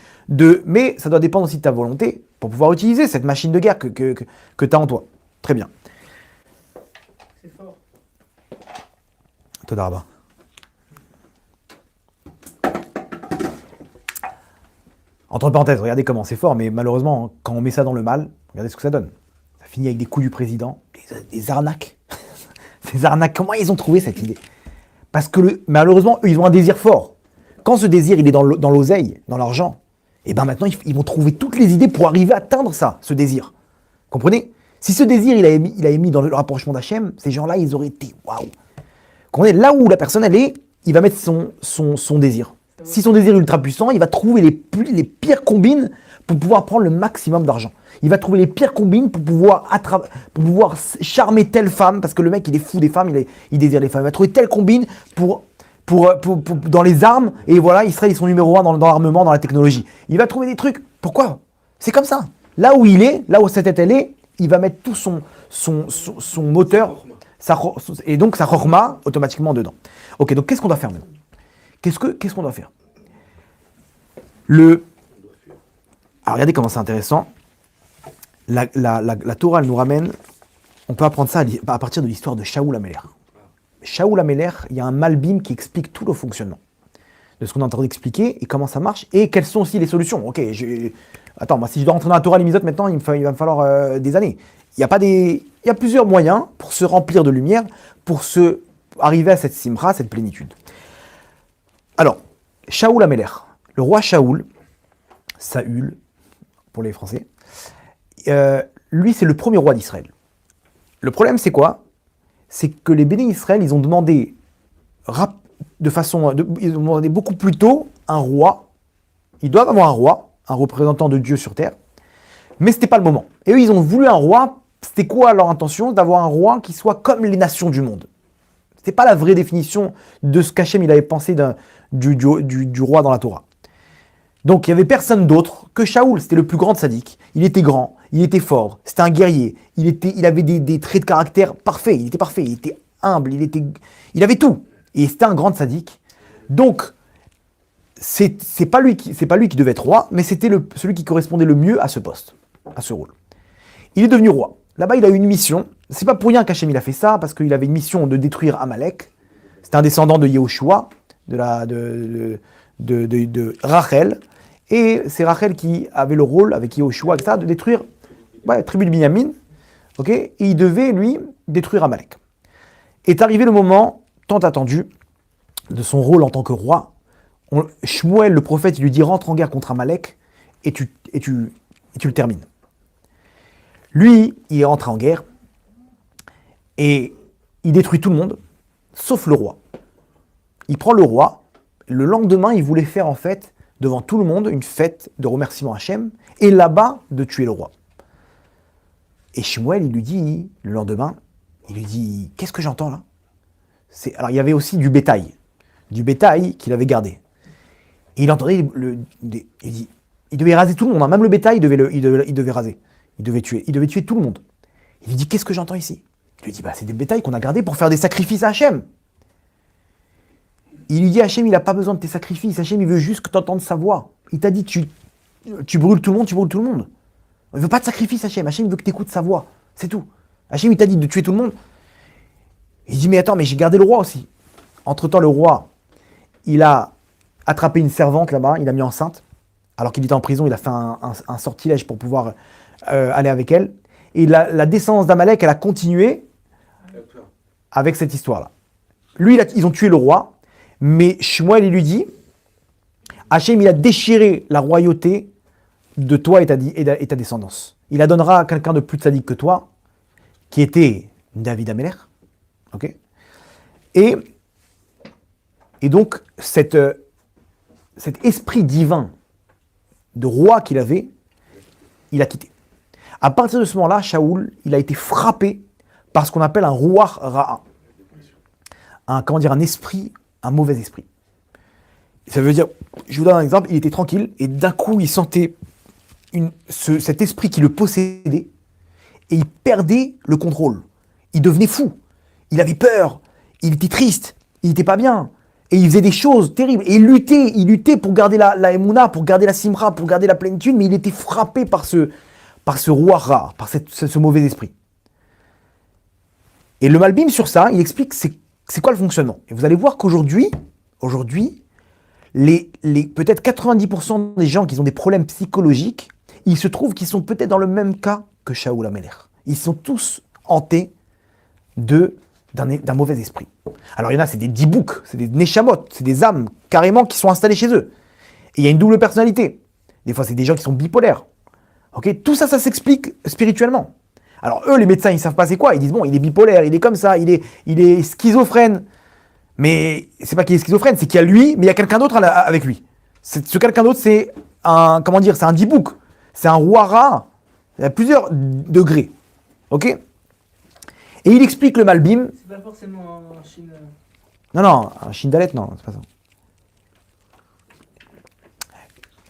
Speaker 1: Mais ça doit dépendre aussi de ta volonté pour pouvoir utiliser cette machine de guerre que tu as en toi. Très bien.
Speaker 2: C'est fort.
Speaker 1: Toda Rabba. Entre parenthèses, regardez comment c'est fort, mais malheureusement, quand on met ça dans le mal, regardez ce que ça donne. Ça finit avec des coups du président, des arnaques. Des arnaques, comment ils ont trouvé cette idée? Parce que malheureusement, eux, ils ont un désir fort. Quand ce désir, il est dans l'oseille, dans l'argent, et bien maintenant, ils vont trouver toutes les idées pour arriver à atteindre ça, ce désir. Comprenez? Si ce désir, il a mis dans le rapprochement d'Hachem, ces gens-là, ils auraient été waouh. Comprenez? Là où la personne, elle est, il va mettre son désir. Si son désir est ultra puissant, il va trouver les pires combines pour pouvoir prendre le maximum d'argent. Il va trouver les pires combines pour pouvoir charmer telle femme, parce que le mec, il est fou des femmes, il désire les femmes. Il va trouver telle combine pour dans les armes, et voilà, Israël est son numéro 1 dans l'armement, dans la technologie. Il va trouver des trucs. Pourquoi? C'est comme ça. Là où il est, là où sa tête elle est, il va mettre tout son moteur, et donc sa chorma automatiquement dedans. Ok, donc qu'est-ce qu'on doit faire maintenant? Qu'est-ce qu'on doit faire? Alors regardez comment c'est intéressant. La Torah elle nous ramène, on peut apprendre ça à partir de l'histoire de Shaoul HaMelech. Shaoul HaMelech, il y a un Malbim qui explique tout le fonctionnement de ce qu'on est en train d'expliquer et comment ça marche et quelles sont aussi les solutions. Ok, attends, moi si je dois rentrer dans la Torah Limizot maintenant, il va me falloir des années. Il y a plusieurs moyens pour se remplir de lumière, pour arriver à cette simra, cette plénitude. Alors, Shaoul HaMelech, le roi Shaoul, Saül pour les Français, lui c'est le premier roi d'Israël. Le problème c'est quoi? C'est que les bénis Israël, ils ont demandé ils ont demandé beaucoup plus tôt un roi. Ils doivent avoir un roi, un représentant de Dieu sur terre, mais c'était pas le moment. Et eux, ils ont voulu un roi. C'était quoi leur intention? D'avoir un roi qui soit comme les nations du monde. C'était pas la vraie définition de ce qu'Hachem il avait pensé du roi dans la Torah. Donc il y avait personne d'autre que Shaoul. C'était le plus grand tzaddik. Il était grand, il était fort, c'était un guerrier. Il avait des traits de caractère parfaits. Il était parfait, il était humble, il avait tout. Et c'était un grand tzaddik. Donc c'est pas lui qui devait être roi, mais c'était celui qui correspondait le mieux à ce poste, à ce rôle. Il est devenu roi. Là-bas, il a eu une mission. C'est pas pour rien qu'Hachem il a fait ça, parce qu'il avait une mission de détruire Amalek. C'était un descendant de Yehoshua, de Rachel. Et c'est Rachel qui avait le rôle, avec Yehoshua, etc., de détruire la tribu de Binyamin. Okay, et il devait, lui, détruire Amalek. Est arrivé le moment tant attendu de son rôle en tant que roi. Shmuel, le prophète, il lui dit rentre en guerre contre Amalek et tu le termines. Lui, il est rentré en guerre et il détruit tout le monde, sauf le roi. Il prend le roi. Le lendemain, il voulait faire en fait, devant tout le monde, une fête de remerciement à Hachem et là-bas, de tuer le roi. Et Shmuel, il lui dit, le lendemain, il lui dit qu'est-ce que j'entends là? Alors, il y avait aussi du bétail qu'il avait gardé. Et il entendait, il dit, il devait raser tout le monde, hein. Même le bétail, il devait raser. Il devait tuer tout le monde. Il lui dit, qu'est-ce que j'entends ici? Il lui dit, c'est des bétails qu'on a gardés pour faire des sacrifices à Hachem. Il lui dit, Hachem, il n'a pas besoin de tes sacrifices. Hachem, il veut juste que tu entendes sa voix. Il t'a dit, tu brûles tout le monde, tu brûles tout le monde. Il ne veut pas de sacrifice, Hachem. Hachem, il veut que tu écoutes sa voix. C'est tout. Hachem, il t'a dit de tuer tout le monde. Il dit, mais attends, mais j'ai gardé le roi aussi. Entre-temps, le roi, il a attrapé une servante là-bas, il l'a mis enceinte. Alors qu'il était en prison, il a fait un sortilège pour pouvoir aller avec elle. Et la descendance d'Amalek, elle a continué avec cette histoire-là. Lui, ils ont tué le roi, mais Shmuel, il lui dit, Hachem, il a déchiré la royauté de toi et ta descendance. Il la donnera à quelqu'un de plus tzaddik que toi, qui était David HaMelech. Okay, et donc, cet esprit divin de roi qu'il avait, il a quitté. À partir de ce moment-là, Shaoul, il a été frappé par ce qu'on appelle un ruach ra'a. Un esprit, un mauvais esprit. Ça veut dire, je vous donne un exemple, il était tranquille et d'un coup, il sentait cet esprit qui le possédait et il perdait le contrôle. Il devenait fou. Il avait peur. Il était triste. Il n'était pas bien. Et il faisait des choses terribles. Et il luttait pour garder la Emouna, pour garder la Simra, pour garder la plénitude, mais il était frappé par ce roi rare, par ce mauvais esprit. Et le Malbim, sur ça, il explique c'est quoi le fonctionnement. Et vous allez voir qu'aujourd'hui, peut-être 90% des gens qui ont des problèmes psychologiques, il se trouve qu'ils sont peut-être dans le même cas que Shaoul HaMelech. Ils sont tous hantés d'un mauvais esprit. Alors il y en a, c'est des dibouks, c'est des neshamot, c'est des âmes carrément qui sont installées chez eux. Et il y a une double personnalité. Des fois, c'est des gens qui sont bipolaires. Okay, tout ça s'explique spirituellement. Alors eux, les médecins, ils savent pas c'est quoi. Ils disent, bon, il est bipolaire, il est comme ça, il est schizophrène. Mais c'est pas qu'il est schizophrène, c'est qu'il y a lui, mais il y a quelqu'un d'autre avec lui. Ce quelqu'un d'autre, c'est un dibouk. C'est un ouara. Il y a plusieurs degrés. Ok? Et il explique le Malbim.
Speaker 2: C'est pas forcément en Chine.
Speaker 1: Non, un Shindalet, non, c'est pas ça.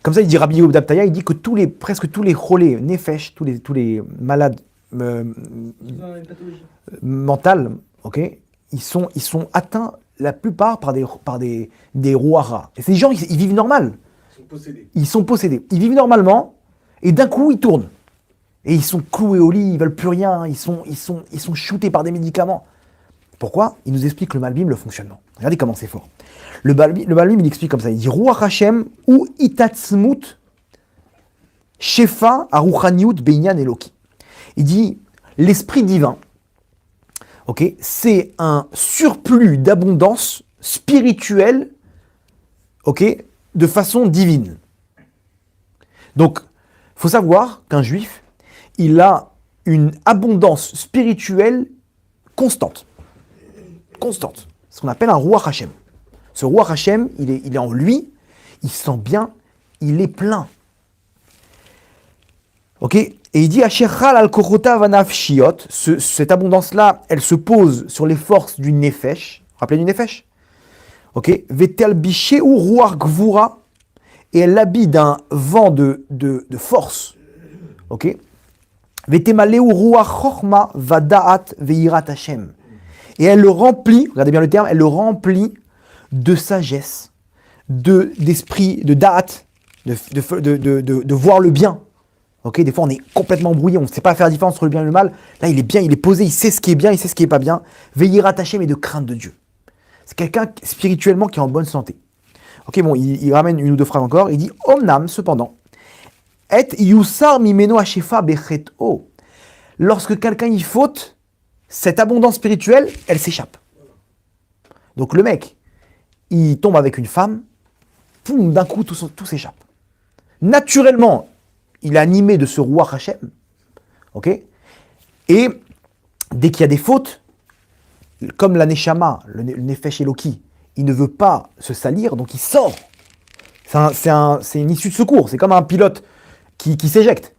Speaker 1: Comme ça, il dit Rabbi Yehuda Abtaya, il dit que presque tous les cholés, nefesh, tous les malades
Speaker 2: Ils ont une pathologie.
Speaker 1: mentales, ok, ils sont atteints la plupart par des rouaras. Et ces gens, ils vivent normal.
Speaker 3: Ils sont possédés.
Speaker 1: Ils sont possédés. Ils vivent normalement, et d'un coup, ils tournent. Et ils sont cloués au lit, ils veulent plus rien, ils sont shootés par des médicaments. Pourquoi? Il nous explique le Malbim, le fonctionnement. Regardez comment c'est fort. Le Malbim, il explique comme ça. Il dit Ruach Hashem ou itatzmut shefa aruchaniut beinyan eloki. Il dit l'esprit divin, ok, c'est un surplus d'abondance spirituelle, ok, de façon divine. Donc, il faut savoir qu'un juif, il a une abondance spirituelle constante. Constante. Ce qu'on appelle un Ruach Hashem. Ce Ruach Hashem, il est en lui, il se sent bien, il est plein. Ok? Et il dit Asherchal al kochotav anafshiot, cette abondance-là, elle se pose sur les forces du nefesh. Rappelez du nefesh? Ok? Vetel biché ou Ruach gvura, et elle l'habille d'un vent de force. Ok? Vetemaleu Ruach chorma vadaat veirat Hashem. Et elle le remplit, regardez bien le terme, elle le remplit de sagesse, d'esprit, de da'at, de voir le bien. Ok, des fois on est complètement embrouillé, on ne sait pas faire la différence entre le bien et le mal. Là il est bien, il est posé, il sait ce qui est bien, il sait ce qui n'est pas bien. Veillir attaché mais de crainte de Dieu. C'est quelqu'un spirituellement qui est en bonne santé. Ok, bon, il ramène une ou deux phrases encore. Il dit Omnam, cependant, et yusar mimeno hashefa bechet'o. Lorsque quelqu'un y faute, cette abondance spirituelle, elle s'échappe. Donc le mec, il tombe avec une femme, poum, d'un coup, tout s'échappe. Naturellement, il est animé de ce roi Hachem, ok? Et dès qu'il y a des fautes, comme la Neshama, le Nefesh Eloki, il ne veut pas se salir, donc il sort. C'est une issue de secours, c'est comme un pilote qui s'éjecte,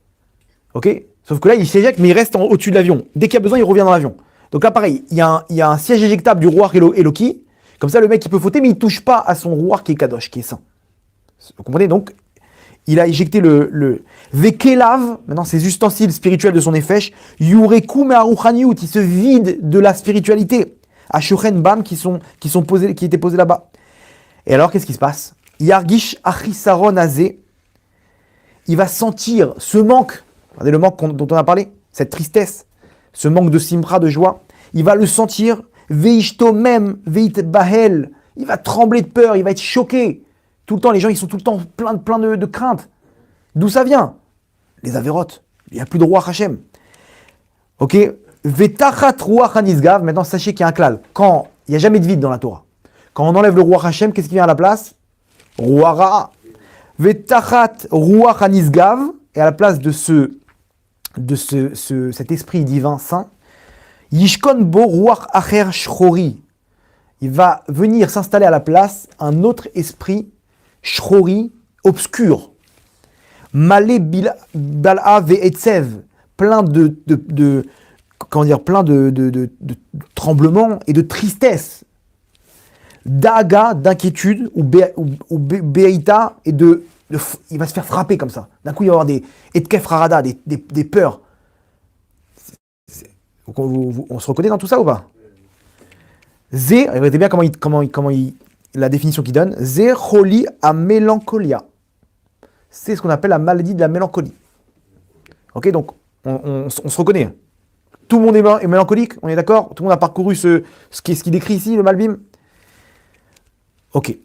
Speaker 1: ok? Sauf que là, il s'éjecte, mais il reste au-dessus de l'avion. Dès qu'il y a besoin, il revient dans l'avion. Donc là, pareil, il y a un siège éjectable du roi Eloki. Comme ça, le mec, il peut fauter, mais il ne touche pas à son roi qui est Kadosh, qui est saint. Vous comprenez? Donc, il a éjecté le Vekelav, maintenant ces ustensiles spirituels de son Nefesh, Yureku Me'aruchaniut, il se vide de la spiritualité. Ashuchen Bam, qui étaient posés là-bas. Et alors, qu'est-ce qui se passe? Yargish Achisaron Azé, il va sentir ce manque. Regardez le manque dont on a parlé, cette tristesse, ce manque de simra, de joie. Il va le sentir, veishto même, veit bahel. Il va trembler de peur, il va être choqué. Tout le temps, les gens, ils sont tout le temps plein de crainte. D'où ça vient? Les avérotes. Il n'y a plus de roi Hachem. Ok? Vetachat roi hanisgav. Maintenant, sachez qu'il y a un klal. Quand il n'y a jamais de vide dans la Torah. Quand on enlève le roi Hachem, qu'est-ce qui vient à la place? Roi Ra. Vetachat roi hanisgav. Et à la place de cet esprit divin saint, Yishkon bo ruach acher shchori. Il va venir s'installer à la place un autre esprit shchori, obscur. Malé bal'a ve'etzev, plein de tremblements et de tristesse. Daga, d'inquiétude, ou be'ita, et il va se faire frapper comme ça. D'un coup, il va y avoir des etkef rarada, des peurs. On se reconnaît dans tout ça ou pas? Zé, regardez bien la définition qu'il donne. Zé choli à mélancolia. C'est ce qu'on appelle la maladie de la mélancolie. Ok, donc on se reconnaît. Tout le monde est mélancolique, on est d'accord? Tout le monde a parcouru ce qu'il décrit ici, le Malbim. Ok.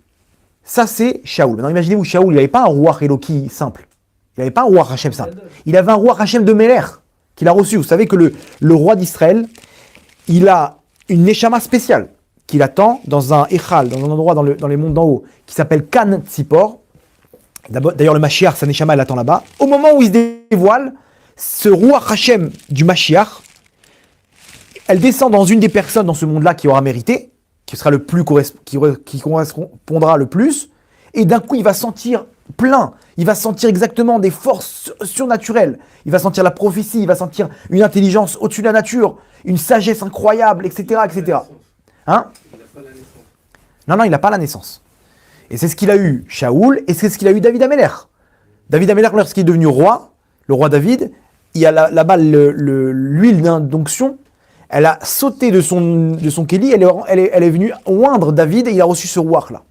Speaker 1: Ça, c'est Shaoul. Maintenant, imaginez-vous, Shaoul, il n'avait pas un roi Eloki simple. Il n'avait pas un roi Hachem simple. Il avait un roi Hachem de Meler qu'il a reçu. Vous savez que le roi d'Israël, il a une Neshama spéciale qu'il attend dans un Echal, dans un endroit dans les mondes d'en haut, qui s'appelle Kan Tzipor. D'ailleurs, le Mashiach, sa Neshama, elle attend là-bas. Au moment où il se dévoile, ce roi Hachem du Mashiach, elle descend dans une des personnes dans ce monde-là qui aura mérité, qui sera le plus qui correspondra le plus, et d'un coup il va sentir plein, il va sentir exactement des forces surnaturelles, il va sentir la prophétie, il va sentir une intelligence au-dessus de la nature, une sagesse incroyable, etc., etc. Hein? Non, il n'a pas la naissance. Et c'est ce qu'il a eu Shaoul, et c'est ce qu'il a eu David Améler. David Améler, lorsqu'il est devenu roi, le roi David, il y a là-bas l'huile d'onction, elle a sauté de son kéli, elle est venue oindre David, et il a reçu ce roi-là.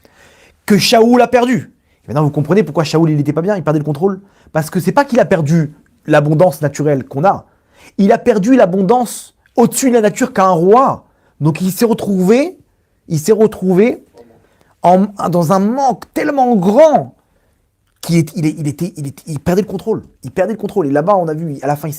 Speaker 1: Que Shaoul a perdu. Et maintenant, vous comprenez pourquoi Shaoul, il n'était pas bien, il perdait le contrôle. Parce que c'est pas qu'il a perdu l'abondance naturelle qu'on a, il a perdu l'abondance au-dessus de la nature qu'a un roi. Donc il s'est retrouvé dans un manque tellement grand qu'il il perdait le contrôle. Il perdait le contrôle. Et là-bas, on a vu, à la fin,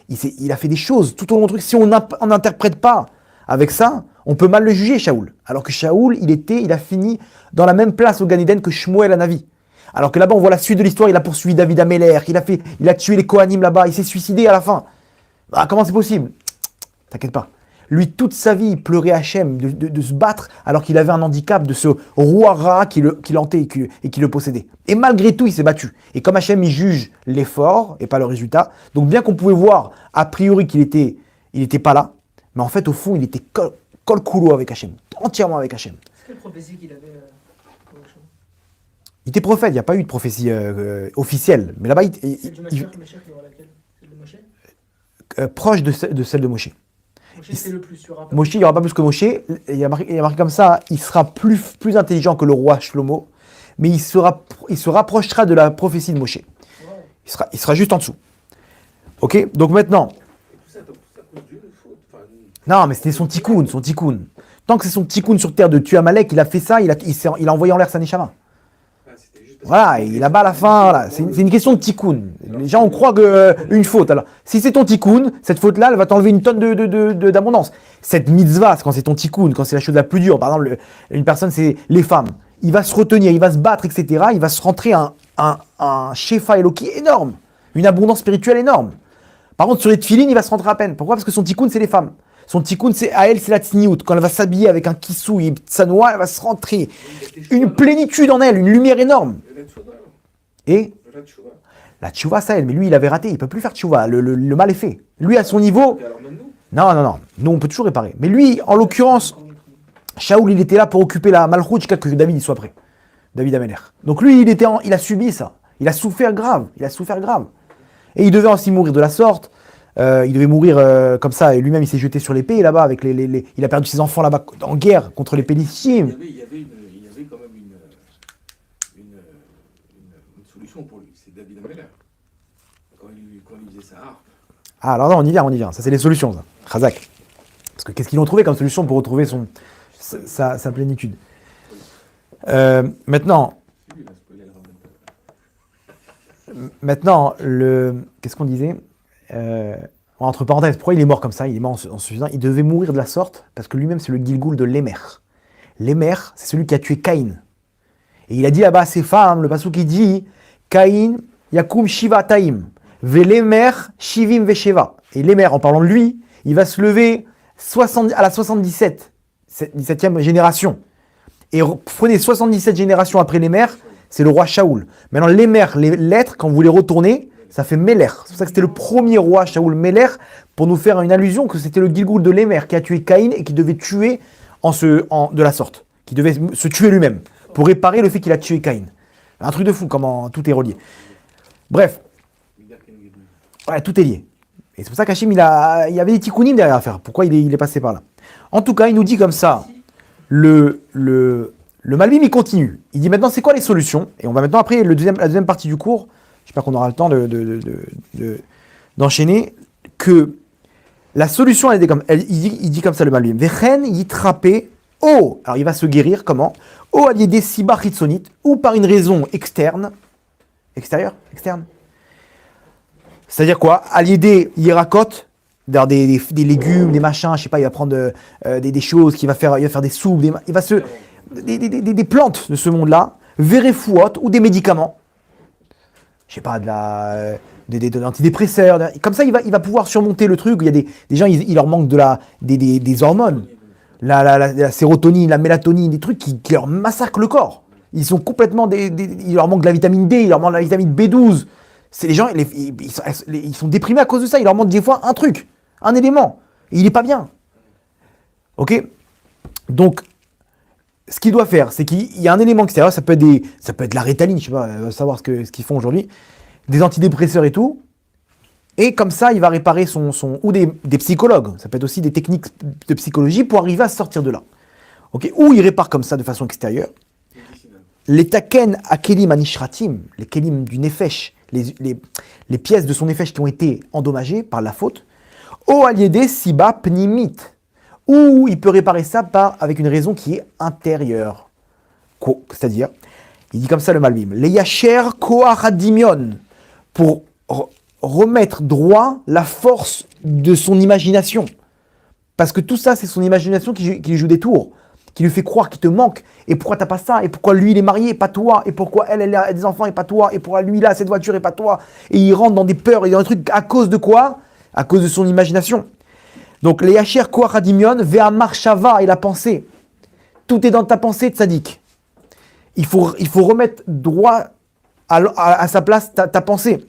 Speaker 1: il a fait des choses tout au long du truc. Si on n'interprète pas avec ça, on peut mal le juger, Shaoul. Alors que Shaoul, il a fini dans la même place au Gan Eden que Shmuel Hanavi. Alors que là-bas, on voit la suite de l'histoire, il a poursuivi David Améler, il a tué les Kohanim là-bas, il s'est suicidé à la fin. Ah, comment c'est possible? T'inquiète pas. Lui, toute sa vie, il pleurait Hachem de se battre alors qu'il avait un handicap de ce roi Ra qui l'hantait et qui le possédait. Et malgré tout, il s'est battu. Et comme Hachem, il juge l'effort et pas le résultat, donc bien qu'on pouvait voir a priori qu'il était pas là, mais en fait, au fond, il était col coulo avec Hachem, entièrement avec Hachem.
Speaker 2: Quelle prophétie qu'il avait
Speaker 1: Il était prophète, il n'y a pas eu de prophétie officielle. Mais là-bas,
Speaker 2: c'est du Mashiach, Mashiach, il y aura laquelle? Celle de Moshe?
Speaker 1: proche de celle de Moshe.
Speaker 2: Moshe, c'est le plus, il y aura pas
Speaker 1: Moshe, il n'y aura pas plus que Moshe. Il y a marqué comme ça, il sera plus intelligent que le roi Shlomo, mais il se rapprochera de la prophétie de Moshe.
Speaker 2: Ouais.
Speaker 1: Il sera juste en dessous. Ok? Donc maintenant,
Speaker 3: Tout ça, à cause d'une faute. Enfin,
Speaker 1: non, mais c'était son tikkun. Tant que c'est son tikkun sur terre de tuer Amalek, il a fait ça, il a envoyé en l'air sa neshama.
Speaker 3: c'était juste parce
Speaker 1: Voilà, et là-bas à la fin, voilà, c'est une question de tikkun. Les gens, on croit qu'une faute. Alors, si c'est ton tikkun, cette faute-là, elle va t'enlever une tonne d'abondance. Cette mitzvah, quand c'est ton tikkun, quand c'est la chose la plus dure, par exemple, une personne, c'est les femmes, il va se retenir, il va se battre, etc. Il va se rentrer un shefa Eloki énorme, une abondance spirituelle énorme. Par contre, sur les tefilines, il va se rentrer à peine. Pourquoi? Parce que son tikkun, c'est les femmes. Son tikkun, à elle, c'est la tsniout. Quand elle va s'habiller avec un kissou et tsanoa, elle va se rentrer une plénitude en elle, une lumière énorme. Et la tchouva, ça elle, mais lui, il avait raté, il ne peut plus faire tchouva, le mal est fait. Lui, à son niveau,
Speaker 3: alors même nous,
Speaker 1: non, nous, on peut toujours réparer. Mais lui, en l'occurrence, Shaoul, il était là pour occuper la malchoute jusqu'à que David y soit prêt. David Améler. Donc lui, il a subi ça. Il a souffert grave. Et il devait aussi mourir de la sorte. Il devait mourir comme ça, et lui-même, il s'est jeté sur l'épée là-bas, avec il a perdu ses enfants là-bas en guerre contre les Pélistiens.
Speaker 3: il y avait quand même une solution pour lui. C'est David Améler. Quand il faisait sa harpe.
Speaker 1: Ah, alors non, on y vient. Ça, c'est les solutions, ça. Chazak. Parce que qu'est-ce qu'ils ont trouvé comme solution pour retrouver sa plénitude? Maintenant,
Speaker 3: C'est lui, il a spoilé le rabbin.
Speaker 1: qu'est-ce qu'on disait? Entre parenthèses, pourquoi il est mort comme ça? Il est mort en se suicidant. Il devait mourir de la sorte parce que lui-même, c'est le Gilgoul de Lémer. Lémer, c'est celui qui a tué Caïn. Et il a dit là-bas à ses femmes, le passage qui dit Caïn, Yakum Shiva Taim, Velémer, Shivim Vesheva. Et Lémer, en parlant de lui, il va se lever à la 17e génération. Et prenez 77 générations après Lémer, c'est le roi Shaoul. Maintenant, Lémer, les lettres, quand vous les retournez, ça fait Meler. C'est pour ça que c'était le premier roi, Shaoul Meler, pour nous faire une allusion que c'était le Gilgoul de Lémer qui a tué Caïn et qui devait tuer de la sorte. Qui devait se tuer lui-même pour réparer le fait qu'il a tué Caïn. Un truc de fou, comment tout est relié. Bref, ouais, tout est lié. Et c'est pour ça qu'Hachim, il y avait des tikkunim derrière à faire. Pourquoi il est passé par là? En tout cas, il nous dit comme ça, le Malbim, il continue. Il dit maintenant, c'est quoi les solutions? Et on va maintenant, après, la deuxième partie du cours, j'espère qu'on aura le temps d'enchaîner, que la solution, il dit comme ça, le Malbim. Vechen yitrapé, alors il va se guérir, comment? Allié des sibar hitsonit, ou par une raison externe. Extérieure? Externe? C'est-à-dire quoi? Allié des yirakot, des légumes, des machins, je sais pas, il va prendre des choses, il va faire des soupes, des plantes de ce monde-là, vérefouot, ou des médicaments. Je sais pas, des antidépresseurs. Comme ça, il va pouvoir surmonter le truc. Il y a des gens, il leur manque des hormones. La sérotonine, la mélatonine, des trucs qui leur massacrent le corps. Ils sont complètement il leur manque de la vitamine D, il leur manque de la vitamine B12. C'est les gens, ils sont déprimés à cause de ça. Il leur manque des fois un truc, un élément. Et il n'est pas bien. Ok? Donc, ce qu'il doit faire, c'est qu'il y a un élément extérieur, ça peut être la Ritalin, je sais pas, savoir ce qu'ils font aujourd'hui, des antidépresseurs et tout, et comme ça, il va réparer ou des psychologues, ça peut être aussi des techniques de psychologie pour arriver à sortir de là. Okay, ou il répare comme ça de façon extérieure. Les taken à kelim anishratim, les kelim du nefesh, les pièces de son nefesh qui ont été endommagées par la faute, o aliédé siba pnimit, ou il peut réparer ça avec une raison qui est intérieure. C'est-à-dire, il dit comme ça le Malbim, les yacher koharadimion, pour remettre droit la force de son imagination. Parce que tout ça, c'est son imagination qui lui joue des tours, qui lui fait croire qu'il te manque. Et pourquoi t'as pas ça? Et pourquoi lui, il est marié et pas toi? Et pourquoi elle a des enfants et pas toi? Et pourquoi lui, il a cette voiture et pas toi? Et il rentre dans des peurs et dans des trucs à cause de quoi? À cause de son imagination. Donc, les Yacher Koharadimion, Vea Marshava et la pensée. Tout est dans ta pensée, tzaddik. Il faut remettre droit à sa place ta pensée.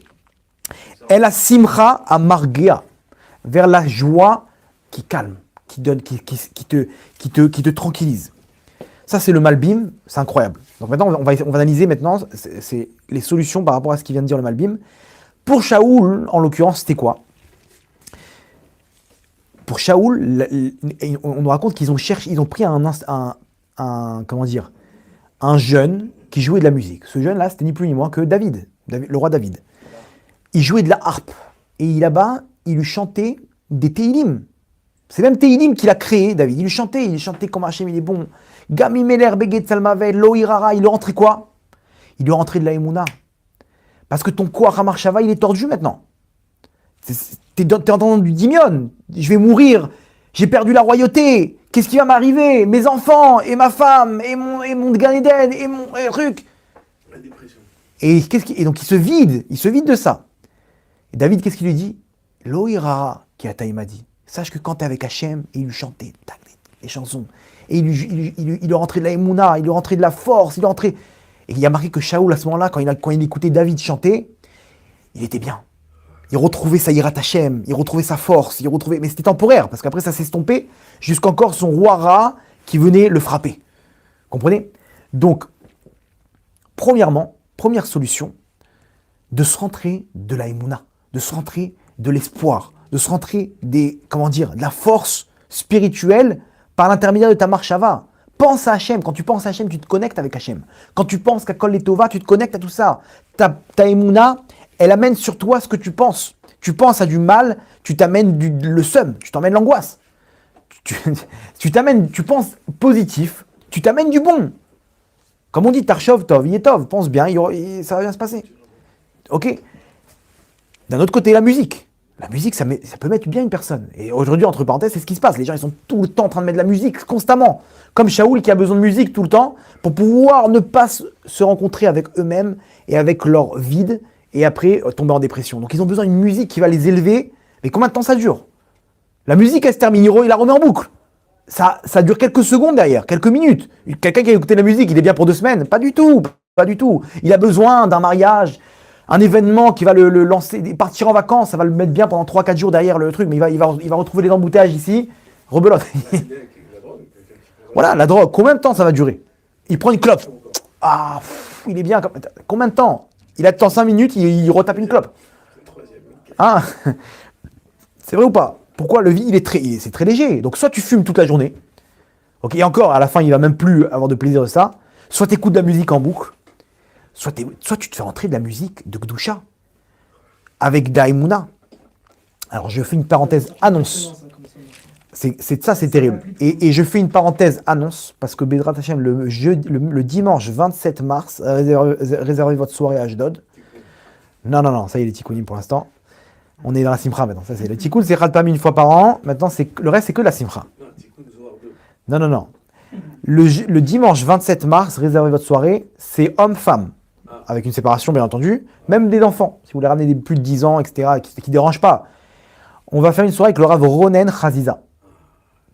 Speaker 1: Elle a simcha à margea, vers la joie qui calme, qui donne, qui te tranquillise. Ça, c'est le Malbim, c'est incroyable. Donc maintenant, on va analyser maintenant c'est les solutions par rapport à ce qu'il vient de dire le Malbim. Pour Shaoul, en l'occurrence, c'était quoi? Pour Shaoul, on nous raconte qu'ils ont pris un jeune qui jouait de la musique. Ce jeune-là, c'était ni plus ni moins que David, le roi David. Il jouait de la harpe. Et là-bas, il lui chantait des Teilim. C'est même Teilim qu'il a créé, David. Il chantait comme Hachem, il est bon. Gamimeler, Beget, Salmavel, Loirara, il lui rentrait quoi? Il lui rentrait de la Emouna. Parce que ton Koach HaMarshava, il est tordu maintenant. T'es entendant du dimion. Je vais mourir. J'ai perdu la royauté. Qu'est-ce qui va m'arriver? Mes enfants, et ma femme, et mon Gan Eden, et mon truc.
Speaker 3: La dépression.
Speaker 1: Et donc il se vide de ça. Et David, qu'est-ce qu'il lui dit? Loïra, qui a m'a dit. Sache que quand tu es avec Hachem, il lui chantait les chansons. Et il lui rentrait de la Emouna, il lui rentrait de la force, il lui rentrait. Et il y a marqué que Shaoul, à ce moment-là, quand il écoutait David chanter, il était bien. Il retrouvait sa Yirat Hachem, il retrouvait sa force, mais c'était temporaire, parce qu'après ça s'est estompé, jusqu'encore son roi Ra qui venait le frapper. Comprenez? Donc, première solution, de se rentrer de la Emouna, de se rentrer de l'espoir, de se rentrer de la force spirituelle par l'intermédiaire de ta marshava. Pense à Hachem. Quand tu penses à Hachem, tu te connectes avec Hachem. Quand tu penses qu'à Kol Letova, tu te connectes à tout ça. Ta Emouna, elle amène sur toi ce que tu penses. Tu penses à du mal, tu t'amènes le seum, tu t'emmènes l'angoisse. Tu penses positif, tu t'amènes du bon. Comme on dit, Tarshov Tov, Yetov, pense bien, ça va bien se passer. Ok? D'un autre côté, la musique. La musique, ça peut mettre bien une personne. Et aujourd'hui, entre parenthèses, c'est ce qui se passe. Les gens, ils sont tout le temps en train de mettre de la musique, constamment. Comme Shaoul qui a besoin de musique tout le temps, pour pouvoir ne pas se rencontrer avec eux-mêmes et avec leur vide, et après tomber en dépression. Donc ils ont besoin d'une musique qui va les élever. Mais combien de temps ça dure? La musique, elle se termine, il la remet en boucle. Ça dure quelques secondes derrière, quelques minutes. Quelqu'un qui a écouté la musique, il est bien pour 2 semaines? Pas du tout, pas du tout. Il a besoin d'un mariage, un événement qui va le lancer, partir en vacances, ça va le mettre bien pendant 3-4 jours derrière le truc, mais il va retrouver les embouteillages ici, rebelote. Voilà, la drogue, combien de temps ça va durer? Il prend une clope. Ah, il est bien. Combien de temps? Il attend 5 minutes, il retape une clope. Ah, c'est vrai ou pas? Pourquoi le vide, c'est très léger. Donc soit tu fumes toute la journée, ok, et encore, à la fin, il va même plus avoir de plaisir de ça, soit tu écoutes de la musique en boucle, soit tu te fais rentrer de la musique de Gdusha, avec Daimouna. Alors je fais une parenthèse annonce. C'est terrible. Et je fais une parenthèse annonce, parce que Bezrat Hashem, le dimanche 27 mars, réservez votre soirée à Ashdod. Non, ça y est, les tikkunim pour l'instant. On est dans la simcha maintenant. Ça, c'est le tikkun, c'est Khat Pami une fois par an. Maintenant, le reste, c'est que la simcha. Non. Le dimanche 27 mars, réservez votre soirée, c'est homme-femme. Avec une séparation, bien entendu. Même des enfants. Si vous voulez ramener des plus de 10 ans, etc., qui ne dérangent pas. On va faire une soirée avec le Rav Ronen Chaziza.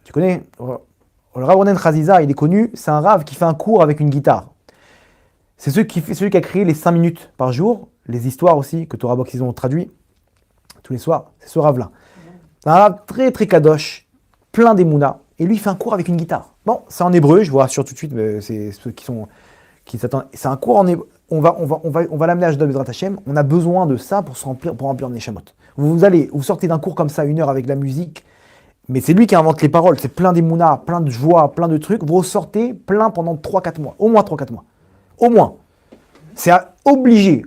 Speaker 1: Tu connais? Le Rav Ronen Chaziza, il est connu. C'est un Rav qui fait un cours avec une guitare. C'est celui qui a créé les 5 minutes par jour. Les histoires aussi, que Torah Box, ils ont traduit tous les soirs. C'est ce Rav-là. C'est un Rav très, très kadosh, plein d'émouna. Et lui, il fait un cours avec une guitare. Bon, c'est en hébreu, je vous rassure tout de suite, mais c'est ceux qui s'attendent. C'est un cours en hébreu. On va l'amener à Ashdod Bezrat Hashem. On a besoin de ça pour remplir Neshamot. Vous sortez d'un cours comme ça, 1 heure avec la musique, mais c'est lui qui invente les paroles. C'est plein d'émouna, plein de joie, plein de trucs. Vous ressortez plein pendant 3-4 mois. Au moins 3-4 mois. Au moins. C'est obligé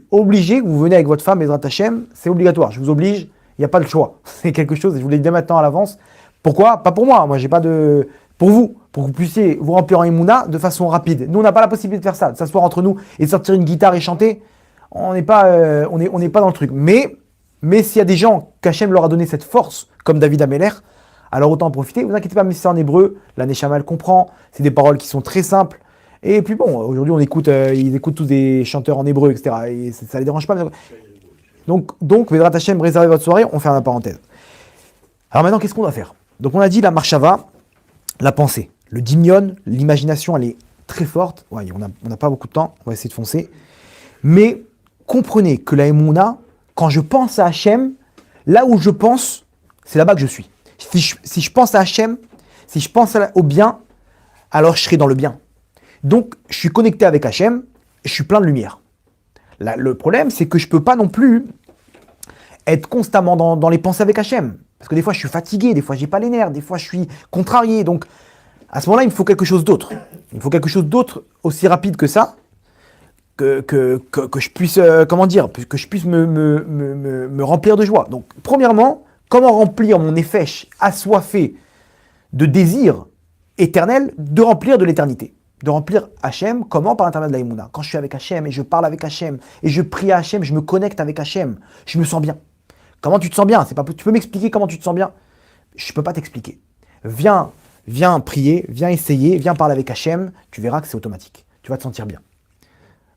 Speaker 1: que vous venez avec votre femme, Bezrat Hashem. C'est obligatoire. Je vous oblige. Il n'y a pas le choix. C'est quelque chose, et je vous l'ai dit maintenant à l'avance. Pourquoi? Pas pour moi. Moi, j'ai pas de. Pour vous. Pour que vous puissiez vous remplir en Emouna de façon rapide. Nous, on n'a pas la possibilité de faire ça, de s'asseoir entre nous et de sortir une guitare et chanter. On n'est pas, on n'est pas dans le truc. Mais s'il y a des gens qu'Hachem leur a donné cette force, comme David Améler, alors autant en profiter. Vous inquiétez pas, mais c'est en hébreu. La Neshama elle comprend. C'est des paroles qui sont très simples. Et puis bon, aujourd'hui, ils écoutent tous des chanteurs en hébreu, etc. Et ça les dérange pas. Donc, Bezrat Hashem, réservez votre soirée. On ferme la parenthèse. Alors maintenant, qu'est-ce qu'on doit faire? Donc on a dit la marshava, la pensée. Le dimion, l'imagination, elle est très forte. Ouais, on n'a pas beaucoup de temps, on va essayer de foncer. Mais comprenez que la Emouna, quand je pense à Hachem, là où je pense, c'est là-bas que je suis. Si je pense à Hachem, si je pense au bien, alors je serai dans le bien. Donc, je suis connecté avec Hachem, je suis plein de lumière. Là, le problème, c'est que je ne peux pas non plus être constamment dans les pensées avec Hachem. Parce que des fois, je suis fatigué, des fois, je n'ai pas les nerfs, des fois, je suis contrarié. Donc, à ce moment-là, il me faut quelque chose d'autre. Il me faut quelque chose d'autre aussi rapide que ça, que je puisse, que je puisse me remplir de joie. Donc, premièrement, comment remplir mon nefesh assoiffé de désir éternel, de remplir de l'éternité. De remplir Hachem, comment? Par l'intermédiaire de la Emouna. Quand je suis avec Hachem et je parle avec Hachem et je prie à Hachem, je me connecte avec Hachem, je me sens bien. Comment tu te sens bien? Tu peux m'expliquer comment tu te sens bien? Je ne peux pas t'expliquer. Viens prier, viens essayer, viens parler avec Hachem, tu verras que c'est automatique. Tu vas te sentir bien.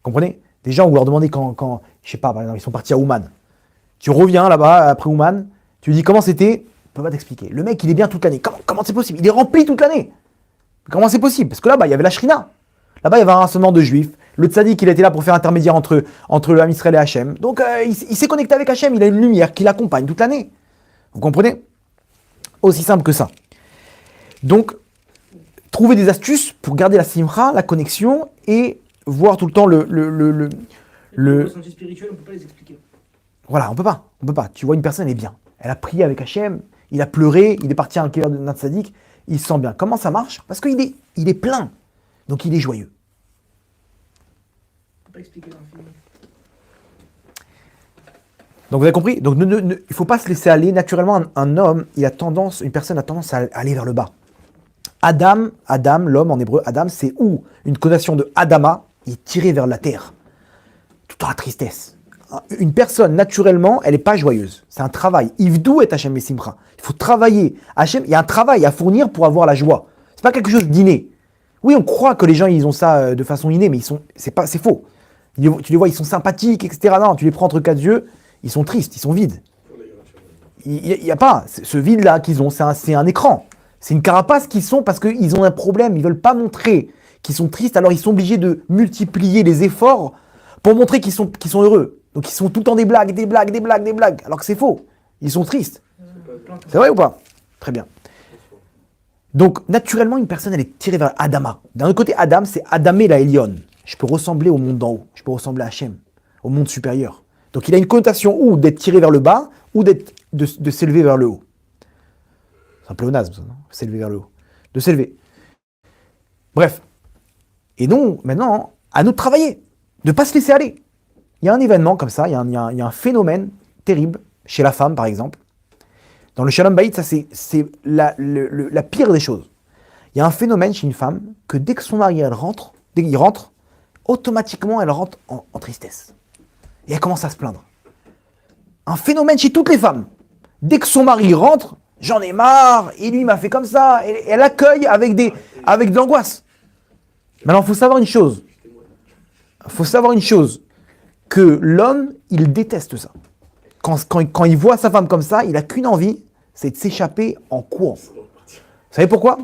Speaker 1: Comprenez? Des gens, vous leur demandez quand je sais pas, par exemple, ils sont partis à Ouman. Tu reviens là-bas, après Ouman, tu lui dis comment c'était, il ne peut pas t'expliquer. Le mec, il est bien toute l'année. Comment c'est possible? Il est rempli toute l'année. Comment c'est possible? Parce que là-bas, il y avait la Shrina. Là-bas, il y avait un rassemblement de juifs. Le tzaddik, il était là pour faire intermédiaire entre le Ham Israël et Hachem. Donc, il s'est connecté avec Hachem. Il a une lumière qui l'accompagne toute l'année. Vous comprenez? Aussi simple que ça. Donc, trouver des astuces pour garder la simcha, la connexion et voir tout le temps
Speaker 2: Les ressentis spirituels, on ne peut pas les expliquer.
Speaker 1: Voilà, on peut pas. Tu vois, une personne, elle est bien. Elle a prié avec Hachem, il a pleuré, il est parti à un cœur de notre tzaddik, il se sent bien. Comment ça marche? Parce qu'il est plein. Donc, il est joyeux.
Speaker 2: On ne peut pas expliquer l'infini.
Speaker 1: Donc vous avez compris? Donc il ne faut pas se laisser aller. Naturellement, une personne a tendance à aller vers le bas. Adam, l'homme en hébreu, Adam, c'est où une connotation de Adama, il est tiré vers la terre. Tout dans la tristesse. Une personne, naturellement, elle n'est pas joyeuse. C'est un travail. Ivdou et Hachem Simcha. Il faut travailler. Hachem, il y a un travail à fournir pour avoir la joie. C'est pas quelque chose d'inné. Oui, on croit que les gens, ils ont ça de façon innée, mais c'est faux. Tu les vois, ils sont sympathiques, etc. Non, tu les prends entre quatre yeux, ils sont tristes, ils sont vides. Il n'y a pas ce vide-là qu'ils ont, c'est un écran. C'est une carapace qu'ils sont parce qu'ils ont un problème, ils ne veulent pas montrer qu'ils sont tristes, alors ils sont obligés de multiplier les efforts pour montrer qu'ils sont heureux. Donc ils sont tout le temps des blagues, alors que c'est faux. Ils sont tristes. C'est vrai ou pas? Très bien. Donc naturellement, une personne, elle est tirée vers Adama. D'un autre côté, Adam, c'est Adamé la Elion. Je peux ressembler au monde d'en haut, je peux ressembler à Hachem, au monde supérieur. Donc il a une connotation ou d'être tiré vers le bas, ou de s'élever vers le haut. C'est un pléonasme, ça, non? S'élever vers le haut. De s'élever. Bref. Et non, maintenant, à nous de travailler, de ne pas se laisser aller. Il y a un événement comme ça, il y a un phénomène terrible, chez la femme par exemple. Dans le Shalom Bayit, ça c'est la pire des choses. Il y a un phénomène chez une femme que dès que son mari rentre, automatiquement elle rentre en tristesse. Et elle commence à se plaindre. Un phénomène chez toutes les femmes. Dès que son mari rentre, j'en ai marre, et lui m'a fait comme ça, et elle accueille avec de l'angoisse. Maintenant, il faut savoir une chose. Que l'homme, il déteste ça. Quand il voit sa femme comme ça, il n'a qu'une envie, c'est de s'échapper en courant. Vous savez pourquoi?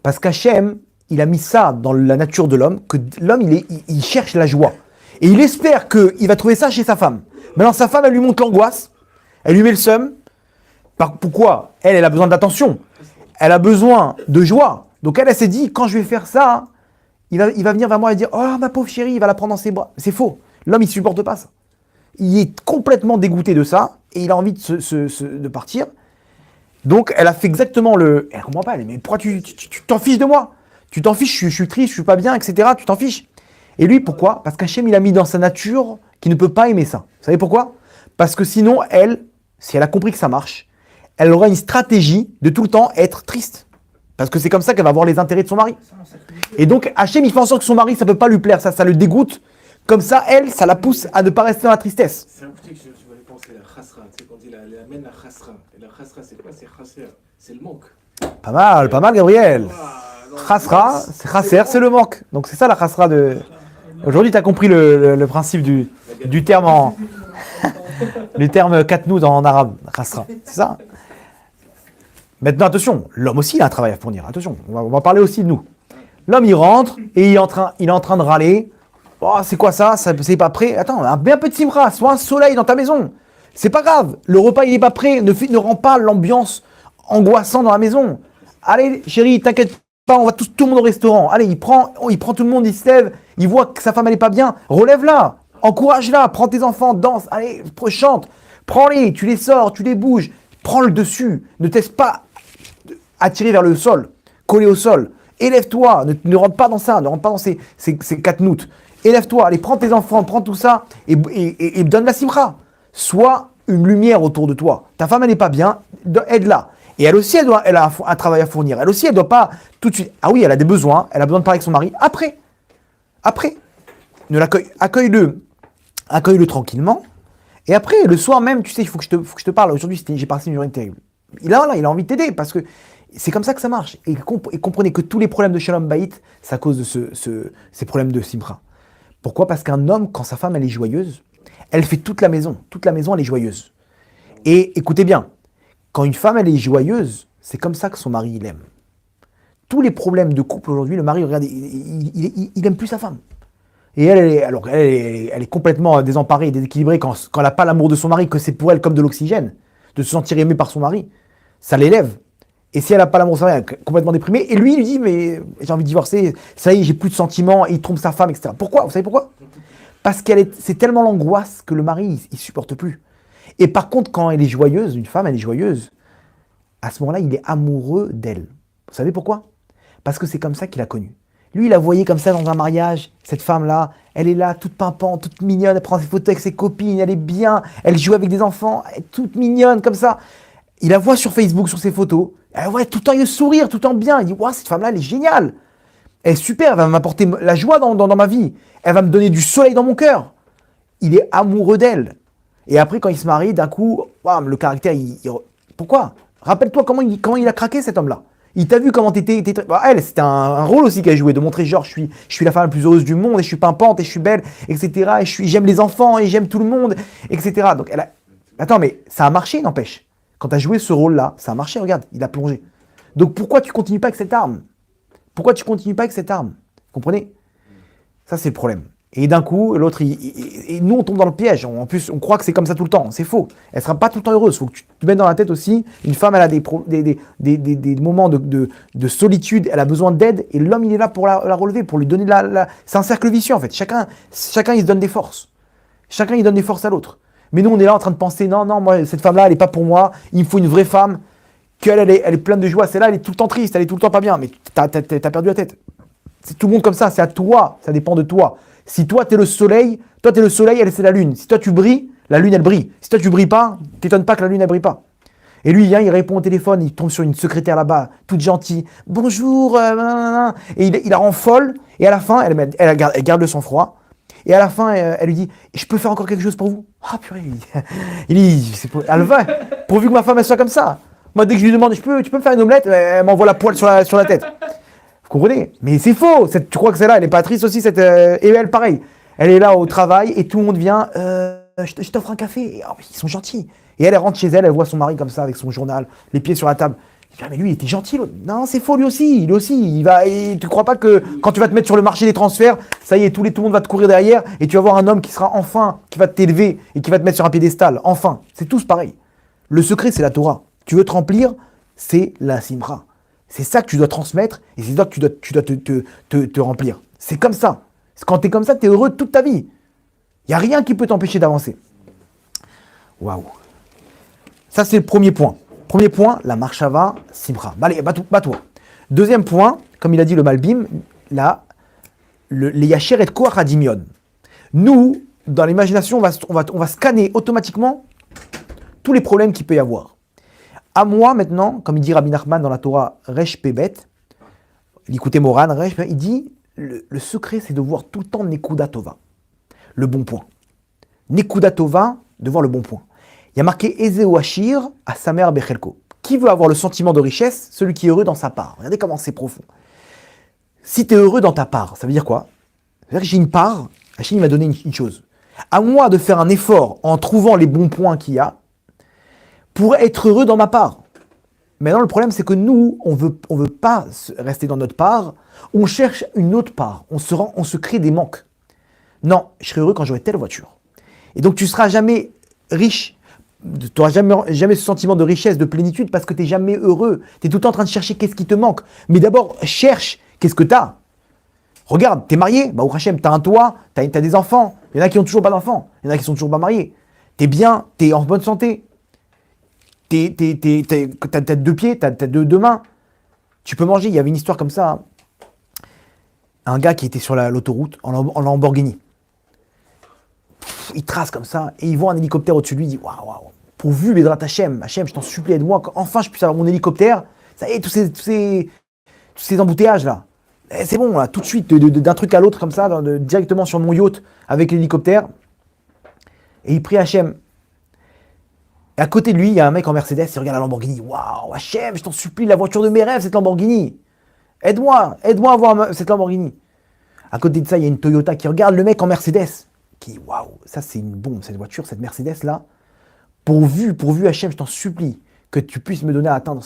Speaker 1: Parce qu'Hachem, il a mis ça dans la nature de l'homme, que l'homme, il cherche la joie. Et il espère qu'il va trouver ça chez sa femme. Maintenant, sa femme, elle lui montre l'angoisse, elle lui met le seum. Pourquoi? Elle a besoin d'attention. Elle a besoin de joie. Donc elle s'est dit, quand je vais faire ça, il va venir vers moi et dire, oh ma pauvre chérie, il va la prendre dans ses bras. C'est faux. L'homme, il supporte pas ça. Il est complètement dégoûté de ça et il a envie de partir. Donc elle a fait exactement le... Elle comprend pas, elle dit, mais pourquoi tu t'en fiches de moi? Tu t'en fiches, je suis triste, je suis pas bien, etc. Tu t'en fiches. Et lui, pourquoi? Parce qu'Hachem, il a mis dans sa nature qu'il ne peut pas aimer ça. Vous savez pourquoi? Parce que sinon, elle, si elle a compris que ça marche, elle aura une stratégie de tout le temps être triste. Parce que c'est comme ça qu'elle va voir les intérêts de son mari. Et donc, Hachem, il fait en sorte que son mari, ça ne peut pas lui plaire, ça le dégoûte. Comme ça, elle, ça la pousse à ne pas rester dans la tristesse.
Speaker 3: C'est un petit que je m'avais pensé à la khasra. Tu sais, quand il amène la khasra. Et la khasra, c'est quoi? C'est khasser. C'est le manque.
Speaker 1: Pas mal, Gabriel.
Speaker 3: Ah,
Speaker 1: Khasra, c'est khasser, c'est le manque. Donc c'est ça la khasra de... Aujourd'hui, tu as compris le principe du terme du terme katnoud en arabe, khasra. C'est ça. Maintenant, attention, l'homme aussi il a un travail à fournir. Attention, on va parler aussi de nous. L'homme, il rentre et il est en train de râler. Oh, c'est quoi ça? C'est pas prêt. Attends, un peu de simra, soit un soleil dans ta maison. C'est pas grave. Le repas, il est pas prêt. Ne rend pas l'ambiance angoissante dans la maison. Allez, chérie, t'inquiète pas, on va tout le monde au restaurant. Allez, il prend tout le monde, il se lève. Il voit que sa femme, elle est pas bien. Relève-la. Encourage-la. Prends tes enfants, danse. Allez, chante. Prends-les, tu les sors, tu les bouges. Prends le dessus. Ne te laisse pas attirer vers le sol. Coller au sol. Élève-toi. Ne rentre pas dans ça. Ne rentre pas dans ces katnout. Élève-toi, allez, prends tes enfants, prends tout ça et donne la simra. Sois une lumière autour de toi. Ta femme, elle n'est pas bien, aide-la. Et elle aussi, elle a un travail à fournir. Elle aussi, elle ne doit pas tout de suite... Ah oui, elle a des besoins, elle a besoin de parler avec son mari. Après. Accueille-le tranquillement. Et après, le soir même, tu sais, il faut que je te parle. Aujourd'hui, j'ai passé une journée terrible. Il a envie de t'aider parce que c'est comme ça que ça marche. Et comprenez que tous les problèmes de Shalom Bayit, c'est à cause de ces problèmes de simra. Pourquoi? Parce qu'un homme, quand sa femme elle est joyeuse, elle fait toute la maison. Toute la maison, elle est joyeuse. Et écoutez bien, quand une femme elle est joyeuse, c'est comme ça que son mari il aime. Tous les problèmes de couple aujourd'hui, le mari, regarde, il aime plus sa femme. Et elle est complètement désemparée, déséquilibrée quand elle n'a pas l'amour de son mari, que c'est pour elle comme de l'oxygène, de se sentir aimée par son mari. Ça l'élève. Et si elle n'a pas l'amour de son mari, elle est complètement déprimée. Et lui, il lui dit, mais j'ai envie de divorcer, ça y est, j'ai plus de sentiments, et il trompe sa femme, etc. Pourquoi? Vous savez pourquoi? Parce c'est tellement l'angoisse que le mari, il supporte plus. Et par contre, quand elle est joyeuse, une femme, elle est joyeuse, à ce moment-là, il est amoureux d'elle. Vous savez pourquoi? Parce que c'est comme ça qu'il a connu. Lui, il la voyait comme ça dans un mariage, cette femme-là, elle est là, toute pimpante, toute mignonne, elle prend ses photos avec ses copines, elle est bien, elle joue avec des enfants, elle est toute mignonne, comme ça. Il la voit sur Facebook, sur ses photos, elle voit tout le temps le sourire, tout le temps bien, il dit « Waouh, cette femme-là, elle est géniale, elle est super, elle va m'apporter la joie dans ma vie, elle va me donner du soleil dans mon cœur. » Il est amoureux d'elle. Et après, quand il se marie, d'un coup, bam, le caractère, pourquoi? Rappelle-toi comment il a craqué, cet homme-là. Il t'a vu comment t'étais... elle, c'était un rôle aussi qu'elle jouait, de montrer genre, je suis la femme la plus heureuse du monde, et je suis pimpante, et je suis belle, etc. Et j'aime les enfants, et j'aime tout le monde, etc. Donc, attends, mais ça a marché, n'empêche. Quand t'as joué ce rôle-là, ça a marché, regarde, il a plongé. Donc, pourquoi tu continues pas avec cette arme? Pourquoi tu continues pas avec cette arme? Vous comprenez? Ça, c'est le problème. Et d'un coup, l'autre, et nous, on tombe dans le piège. En plus, on croit que c'est comme ça tout le temps. C'est faux. Elle ne sera pas tout le temps heureuse. Il faut que tu te mettes dans la tête aussi. Une femme, elle a des moments de solitude. Elle a besoin d'aide. Et l'homme, il est là pour la relever, pour lui donner C'est un cercle vicieux, en fait. Chacun, il se donne des forces. Chacun, il donne des forces à l'autre. Mais nous, on est là en train de penser, non, moi, cette femme-là, elle n'est pas pour moi. Il me faut une vraie femme. Elle est pleine de joie. Celle-là, elle est tout le temps triste. Elle est tout le temps pas bien. Mais t'as perdu la tête. C'est tout le monde comme ça. C'est à toi. Ça dépend de toi. Si toi, t'es le soleil, elle, c'est la lune. Si toi, tu brilles, la lune, elle brille. Si toi, tu brilles pas, t'étonnes pas que la lune, elle brille pas. Et lui, il vient, il répond au téléphone, il tombe sur une secrétaire là-bas, toute gentille. Bonjour, et il la rend folle. Et à la fin, elle garde le sang-froid. Et à la fin, elle lui dit, je peux faire encore quelque chose pour vous? Ah, purée, il dit, elle va, pourvu que ma femme, elle soit comme ça. Moi, dès que je lui demande, tu peux me faire une omelette? Elle m'envoie la poêle sur la tête. Vous comprenez? Mais c'est faux. Tu crois que celle-là, elle est pas triste aussi, et elle, pareil. Elle est là au travail et tout le monde vient. Je t'offre un café. Et, oh, ils sont gentils. Et elle rentre chez elle, elle voit son mari comme ça avec son journal, les pieds sur la table. Il dit, ah, mais lui, il était gentil. L'autre. Non, c'est faux, lui aussi. Tu crois pas que quand tu vas te mettre sur le marché des transferts, ça y est, tout le monde va te courir derrière et tu vas voir un homme qui sera enfin, qui va t'élever et qui va te mettre sur un piédestal. Enfin, c'est tous pareil. Le secret, c'est la Torah. Tu veux te remplir, c'est la simra. C'est ça que tu dois transmettre et c'est ça que tu dois te remplir. C'est comme ça. Quand tu es comme ça, tu es heureux toute ta vie. Il n'y a rien qui peut t'empêcher d'avancer. Waouh. Ça, c'est le premier point. Premier point, la marshava simcha. Bah, allez, bats-toi. Deuxième point, comme il a dit le Malbim, là, les yacher et koach hadimion. Nous, dans l'imagination, on va scanner automatiquement tous les problèmes qu'il peut y avoir. À moi, maintenant, comme il dit Rabbi Nachman dans la Torah, Resh Pebet, l'écoutez Moran, il dit, le secret, c'est de voir tout le temps Nekuda Tova, le bon point. Nekuda Tova, de voir le bon point. Il y a marqué Ezeu Ashir à sa mère Bechelko. Qui veut avoir le sentiment de richesse? Celui qui est heureux dans sa part. Regardez comment c'est profond. Si tu es heureux dans ta part, ça veut dire quoi? Ça veut dire que j'ai une part, Hachem m'a donné une chose. À moi de faire un effort en trouvant les bons points qu'il y a pour être heureux dans ma part. Maintenant, le problème, c'est que nous, on veut pas rester dans notre part, on cherche une autre part, on se crée des manques. Non, je serai heureux quand j'aurai telle voiture. Et donc, tu seras jamais riche, tu n'auras jamais ce sentiment de richesse, de plénitude, parce que tu n'es jamais heureux. Tu es tout le temps en train de chercher qu'est-ce qui te manque. Mais d'abord, cherche qu'est-ce que tu as. Regarde, tu es marié, bah, au Hachem, tu as un toit, tu as des enfants. Il y en a qui n'ont toujours pas d'enfants, il y en a qui sont toujours pas mariés. Tu es bien, tu es en bonne santé. T'as 2 pieds, t'as 2 mains. Tu peux manger. Il y avait une histoire comme ça. Hein. Un gars qui était sur l'autoroute en Lamborghini. Il trace comme ça et il voit un hélicoptère au-dessus de lui. Il dit waouh, pourvu, Bédrat Hachem, je t'en supplie, aide-moi. Enfin, je puisse avoir mon hélicoptère. Ça y est, tous ces embouteillages là. C'est bon, là, tout de suite, d'un truc à l'autre comme ça, directement sur mon yacht avec l'hélicoptère. Et il prie Hachem. Et à côté de lui, il y a un mec en Mercedes, il regarde la Lamborghini. Waouh, Hachem, je t'en supplie, la voiture de mes rêves, cette Lamborghini. Aide-moi à avoir cette Lamborghini. À côté de ça, il y a une Toyota qui regarde le mec en Mercedes. Qui dit, waouh, ça c'est une bombe, cette voiture, cette Mercedes-là. Pourvu, Hachem, je t'en supplie, que tu puisses me donner à atteindre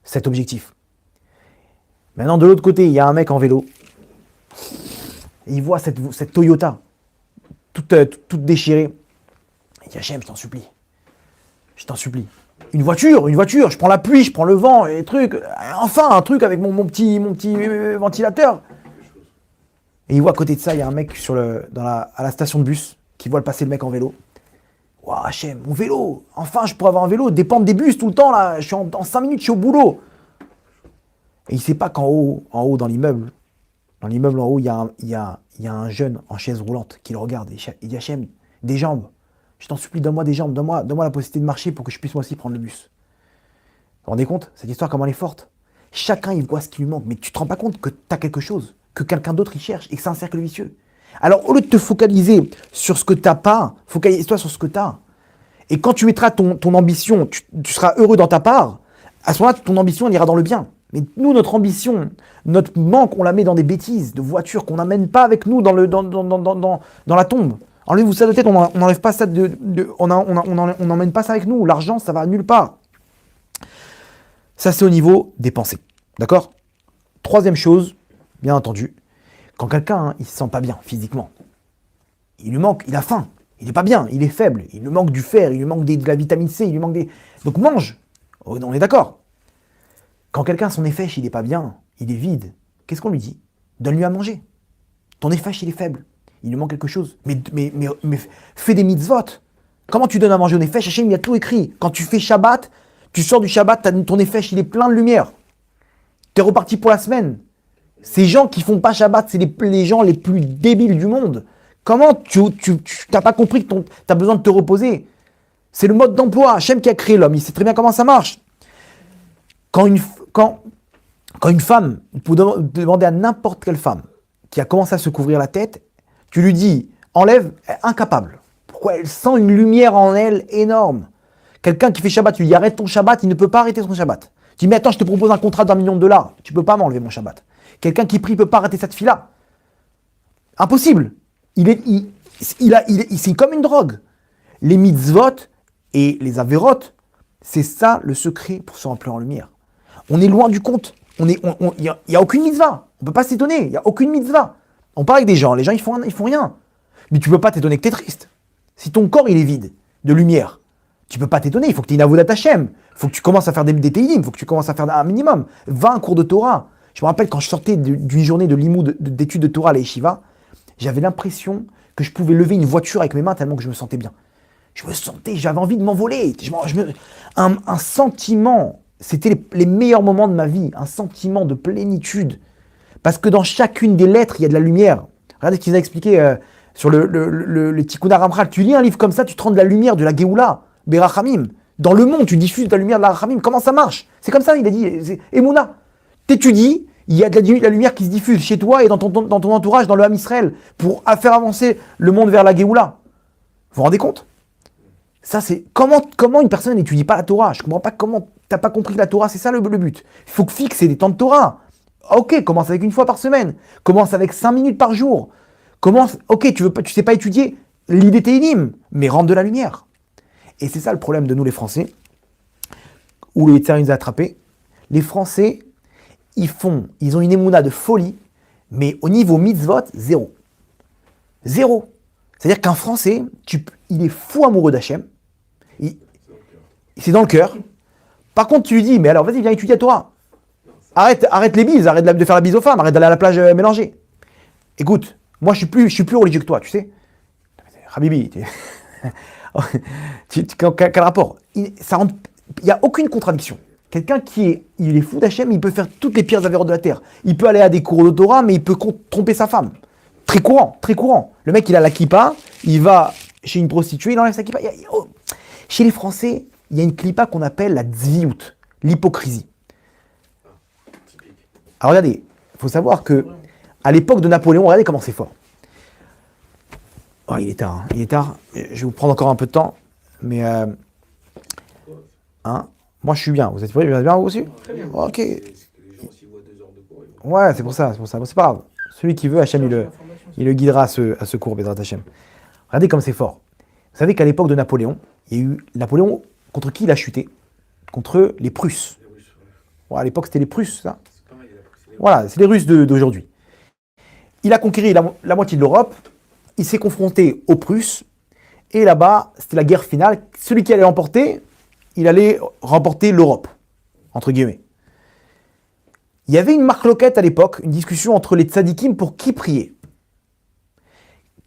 Speaker 1: cet objectif. Maintenant, de l'autre côté, il y a un mec en vélo. Et il voit cette Toyota, toute déchirée. Il dit, Hachem, je t'en supplie. Une voiture, je prends la pluie, je prends le vent, et trucs. Enfin, un truc avec mon petit ventilateur. Et il voit à côté de ça, il y a un mec à la station de bus qui voit passer le mec en vélo. Waouh, Hachem, mon vélo. Enfin, je pourrais avoir un vélo, dépendre des bus tout le temps, là. Je suis en 5 minutes, je suis au boulot. Et il ne sait pas qu'en haut, dans l'immeuble en haut, il y a un jeune en chaise roulante qui le regarde. Il dit, Hachem, des jambes. Je t'en supplie, donne-moi des jambes, donne-moi la possibilité de marcher pour que je puisse moi aussi prendre le bus. Vous vous rendez compte? Cette histoire, comment elle est forte? Chacun, il voit ce qui lui manque, mais tu te rends pas compte que tu as quelque chose, que quelqu'un d'autre y cherche, et que c'est un cercle vicieux. Alors, au lieu de te focaliser sur ce que tu n'as pas, focalise-toi sur ce que tu as. Et quand tu mettras ton ambition, tu seras heureux dans ta part, à ce moment-là, ton ambition, elle ira dans le bien. Mais nous, notre ambition, notre manque, on la met dans des bêtises de voitures qu'on n'amène pas avec nous dans la tombe. Enlevez-vous ça de tête, on n'enlève pas ça on n'emmène pas ça avec nous. L'argent, ça va nulle part. Ça, c'est au niveau des pensées. D'accord? Troisième chose, bien entendu, quand quelqu'un, il se sent pas bien physiquement, il lui manque, il a faim, il n'est pas bien, il est faible, il lui manque du fer, il lui manque de la vitamine C, il lui manque des... Donc mange, on est d'accord. Quand quelqu'un, son effet, il n'est pas bien, il est vide, qu'est-ce qu'on lui dit? Donne-lui à manger. Ton effet, il est faible. Il lui manque quelque chose. Mais fais des mitzvot. Comment tu donnes à manger au Nefesh? Hachem, il y a tout écrit. Quand tu fais Shabbat, tu sors du Shabbat, ton Nefesh, il est plein de lumière. Tu es reparti pour la semaine. Ces gens qui font pas Shabbat, c'est les gens les plus débiles du monde. Comment tu n'as pas compris que tu as besoin de te reposer? C'est le mode d'emploi. Hachem qui a créé l'homme. Il sait très bien comment ça marche. Quand une femme, il peut demander à n'importe quelle femme qui a commencé à se couvrir la tête, tu lui dis, enlève, incapable. Pourquoi? Elle sent une lumière en elle énorme. Quelqu'un qui fait Shabbat, tu lui dis, arrête ton Shabbat, il ne peut pas arrêter son Shabbat. Tu dis, mais attends, je te propose un contrat d'1 million de dollars. Tu ne peux pas m'enlever mon Shabbat. Quelqu'un qui prie ne peut pas arrêter cette fille-là. Impossible. C'est comme une drogue. Les mitzvot et les averot, c'est ça le secret pour se remplir en lumière. On est loin du compte. Il n'y a aucune mitzvah. On ne peut pas s'étonner. Il n'y a aucune mitzvah. On parle avec des gens. Les gens, ils font rien. Mais tu ne peux pas t'étonner que tu es triste. Si ton corps, il est vide de lumière, Tu peux pas t'étonner, il faut que tu aies une avodat Hashem. Il faut que tu commences à faire des Teilim, il faut que tu commences à faire un minimum. 20 cours de Torah. Je me rappelle quand je sortais d'une journée de limoud, d'études de Torah à la Yeshiva, j'avais l'impression que je pouvais lever une voiture avec mes mains tellement que je me sentais bien. J'avais envie de m'envoler. Un sentiment, c'était les meilleurs moments de ma vie, un sentiment de plénitude. Parce que dans chacune des lettres, il y a de la lumière. Regardez ce qu'il a expliqué sur le Tikkun Aramchal. Tu lis un livre comme ça, tu te rends de la lumière, de la Géoula, Berachamim. Dans le monde, tu diffuses de la lumière de la Rachamim. Comment ça marche? C'est comme ça, il a dit. Emouna. T'étudies, il y a de la lumière qui se diffuse chez toi et dans ton entourage, dans le Ham Israël, pour faire avancer le monde vers la Géoula. Vous vous rendez compte? Ça, c'est comment une personne n'étudie pas la Torah? Je ne comprends pas comment t'as pas compris que la Torah, c'est ça le but. Il faut fixer des temps de Torah. Ok, commence avec une fois par semaine. Commence avec 5 minutes par jour. Ok, tu sais pas étudier l'idée Teilim, mais rentre de la lumière. Et c'est ça le problème de nous les Français, où le Yitzhak nous a attrapés. Les Français, ils ont une émouna de folie, mais au niveau mitzvot, zéro. Zéro. C'est-à-dire qu'un Français, il est fou amoureux d'Hachem. C'est dans le cœur. Par contre, tu lui dis, mais alors vas-y, viens étudier la Torah. Arrête les bises, arrête de faire la bise aux femmes, arrête d'aller à la plage mélanger. Écoute, moi je suis plus religieux que toi, tu sais. Habibi, quel rapport? Il n'y a aucune contradiction. Quelqu'un il est fou d'Hachem, il peut faire toutes les pires avéros de la terre. Il peut aller à des cours de Torah, mais il peut tromper sa femme. Très courant, très courant. Le mec, il a la kippa, il va chez une prostituée, il enlève sa kippa. Chez les Français, il y a une kippa qu'on appelle la tzviout, l'hypocrisie. Alors regardez, il faut savoir que à l'époque de Napoléon, regardez comment c'est fort. Oh, il est tard. Je vais vous prendre encore un peu de temps, mais moi je suis bien. Vous êtes bien vous aussi?
Speaker 3: Très bien.
Speaker 1: Ok.
Speaker 3: Les gens, s'ils voient 2 heures de cours, ils vont...
Speaker 1: Ouais, c'est pour ça. Bon, c'est pas grave. Celui qui veut, Hachem, il le guidera à ce cours, Bezrat Hachem. Regardez comme c'est fort. Vous savez qu'à l'époque de Napoléon, il y a eu Napoléon, contre qui il a chuté? Contre les Prusses.
Speaker 3: Les Russes, ouais.
Speaker 1: Ouais, à l'époque, c'était les Prusses, ça.
Speaker 3: C'est pareil, il a pris les
Speaker 1: Voilà, c'est les Russes d'aujourd'hui. Il a conquéri la moitié de l'Europe, il s'est confronté aux Prusses, et là-bas, c'était la guerre finale. Celui qui allait l'emporter, il allait remporter l'Europe, entre guillemets. Il y avait une marloquette à l'époque, une discussion entre les tzadikim pour qui prier.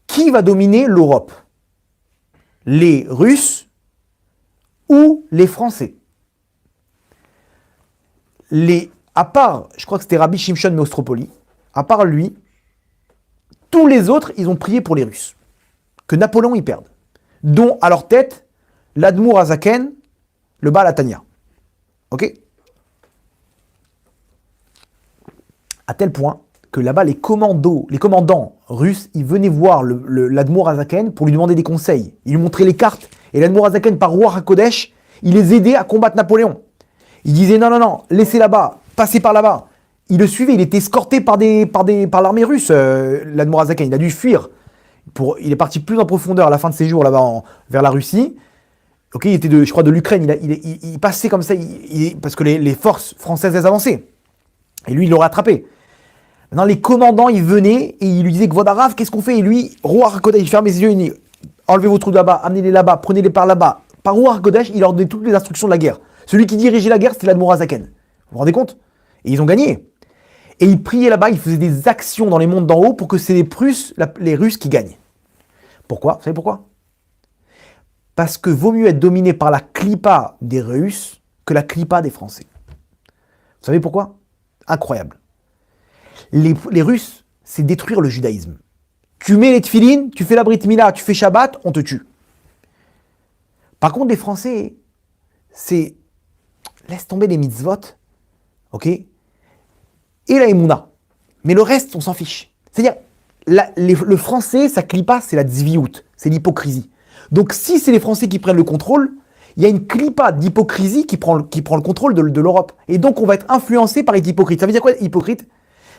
Speaker 1: Qui va dominer l'Europe? Les Russes ou les Français? À part, je crois que c'était Rabbi Shimshon Meostropoli, à part lui, tous les autres, ils ont prié pour les Russes. Que Napoléon y perde. Dont, à leur tête, l'Admour Azaken, le Baal Atania. Ok? À tel point que là-bas, les commandants russes, ils venaient voir l'Admour Azaken pour lui demander des conseils. Ils lui montraient les cartes. Et l'Admour Azaken, par Ruach HaKodesh, il les aidait à combattre Napoléon. Il disait non, laissez là-bas, passez par là-bas. Il le suivait, il était escorté par l'armée russe, l'Admour Azaken. Il a dû fuir. Il est parti plus en profondeur à la fin de ses jours là-bas vers la Russie. Ok, il était je crois de l'Ukraine. Il passait comme ça parce que les forces françaises elles avançaient. Et lui, il l'aurait attrapé. Maintenant, les commandants, ils venaient et ils lui disaient Gvodarav, qu'est-ce qu'on fait? Et lui, Ruach HaKodesh, il ferme les yeux, il dit enlevez vos trous là-bas, amenez-les là-bas, prenez-les par là-bas. Par Ruach HaKodesh, il leur donnait toutes les instructions de la guerre. Celui qui dirigeait la guerre, c'était l'Admour Azaken. Vous vous rendez compte? Et ils ont gagné. Et ils priaient là-bas, ils faisaient des actions dans les mondes d'en haut pour que c'est les Russes qui gagnent. Pourquoi? Vous savez pourquoi? Parce que vaut mieux être dominé par la clipa des Russes que la clipa des Français. Vous savez pourquoi? Incroyable. Les Russes, c'est détruire le judaïsme. Tu mets les tefilines, tu fais la brit mila, tu fais Shabbat, on te tue. Par contre, les Français, c'est laisse tomber les mitzvot, ok? Et la émouna. Mais le reste, on s'en fiche. C'est-à-dire, le français, sa clipa, c'est la tzviout, c'est l'hypocrisie. Donc, si c'est les Français qui prennent le contrôle, il y a une clipa d'hypocrisie qui prend le contrôle de l'Europe. Et donc, on va être influencé par les hypocrites. Ça veut dire quoi, hypocrite?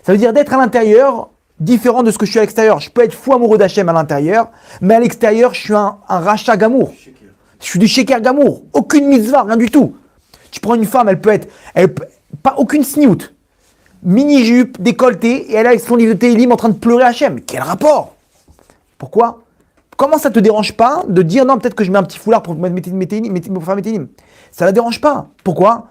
Speaker 1: Ça veut dire d'être à l'intérieur différent de ce que je suis à l'extérieur. Je peux être fou amoureux d'Hachem à l'intérieur, mais à l'extérieur, je suis un rachat gamour. Je suis du sheker gamour. Aucune mitzvah, rien du tout. Tu prends une femme, elle peut pas aucune sniout. Mini-jupe, décolleté, et elle a son livre de Télim en train de pleurer Hachem. Quel rapport? Pourquoi? comment ça te dérange pas de dire non, peut-être que je mets un petit foulard pour faire mes ténim. Ça la dérange pas. Pourquoi?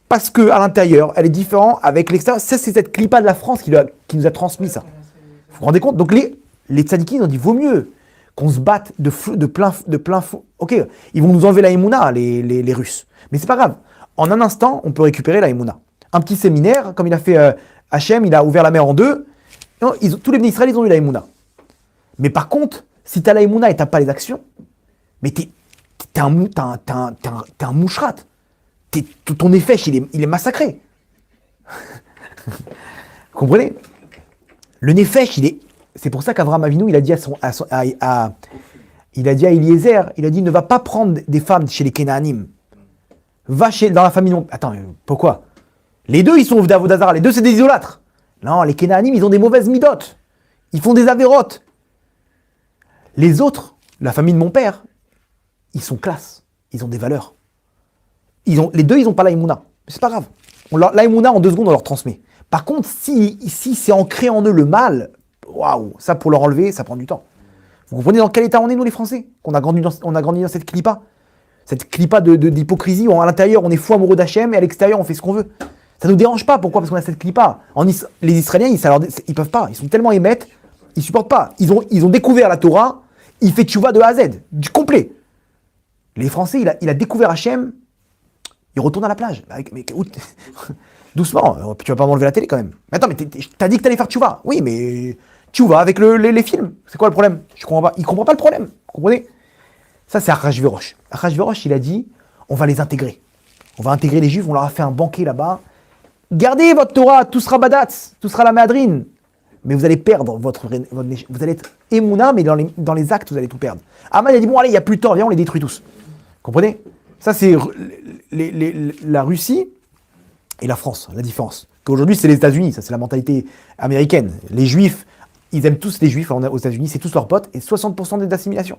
Speaker 1: Parce que à l'intérieur, elle est différente avec l'extérieur. Ça, c'est cette clipa de la France qui nous a transmis ça. Vous vous rendez compte? Donc les tzadikim ont dit vaut mieux qu'on se batte de plein fou. Ok, ils vont nous enlever la Emouna, les Russes. Mais c'est pas grave. En un instant, on peut récupérer la Emouna. Un petit séminaire, comme il a fait Hachem, il a ouvert la mer en deux. Non, tous les Israël, ils ont eu la Emouna. Mais par contre, si tu as la Emouna et tu n'as pas les actions, mais t'es un moucherat. Ton effet, il est massacré. Vous comprenez? Le nefesh, c'est pour ça qu'Avraham Avinu, il a dit il a dit à Eliezer, il a dit ne va pas prendre des femmes chez les Kénaanim. Va dans la famille. Attends, pourquoi? Les deux, ils sont d'Avodazara. Les deux, c'est des idolâtres. Non, les Kénaanim, ils ont des mauvaises midotes. Ils font des avérotes. Les autres, la famille de mon père, ils sont classe. Ils ont des valeurs. Les deux, ils n'ont pas l'Aïmouna. C'est pas grave. L'Aïmouna, en 2 secondes, on leur transmet. Par contre, si c'est ancré en eux le mal, waouh, ça pour leur enlever, ça prend du temps. Vous comprenez dans quel état on est, nous les Français? On a grandi dans cette clipa. Cette clipa d'hypocrisie où à l'intérieur, on est fou amoureux d'Hachem et à l'extérieur, on fait ce qu'on veut. Ça ne nous dérange pas. Pourquoi? Parce qu'on a cette clipa. Les Israéliens, ils peuvent pas. Ils sont tellement émettes, ils supportent pas. Ils ont découvert la Torah, il fait tchouva de A à Z, du complet. Les Français, il a découvert Hachem, il retourne à la plage. Mais doucement, tu vas pas m'enlever la télé quand même. Mais attends, mais t'as dit que t'allais faire tchouva. Oui, mais tchouva avec les films. C'est quoi le problème? Je comprends pas. Il comprend pas le problème. Vous comprenez? Ça, c'est Achashverosh. Achashverosh, il a dit, on va les intégrer. On va intégrer les Juifs, on leur a fait un banquet là-bas. Gardez votre Torah, tout sera badatz, tout sera la madrine. Mais vous allez perdre vous allez être émouna, mais dans les actes, vous allez tout perdre. Ahmad a dit, bon allez, il n'y a plus de temps, viens, on les détruit tous. Comprenez? Ça, c'est la Russie et la France, la différence. Qu'aujourd'hui, c'est les États-Unis, ça c'est la mentalité américaine. Les Juifs, ils aiment tous les Juifs aux États-Unis, c'est tous leurs potes, et 60% d'assimilation.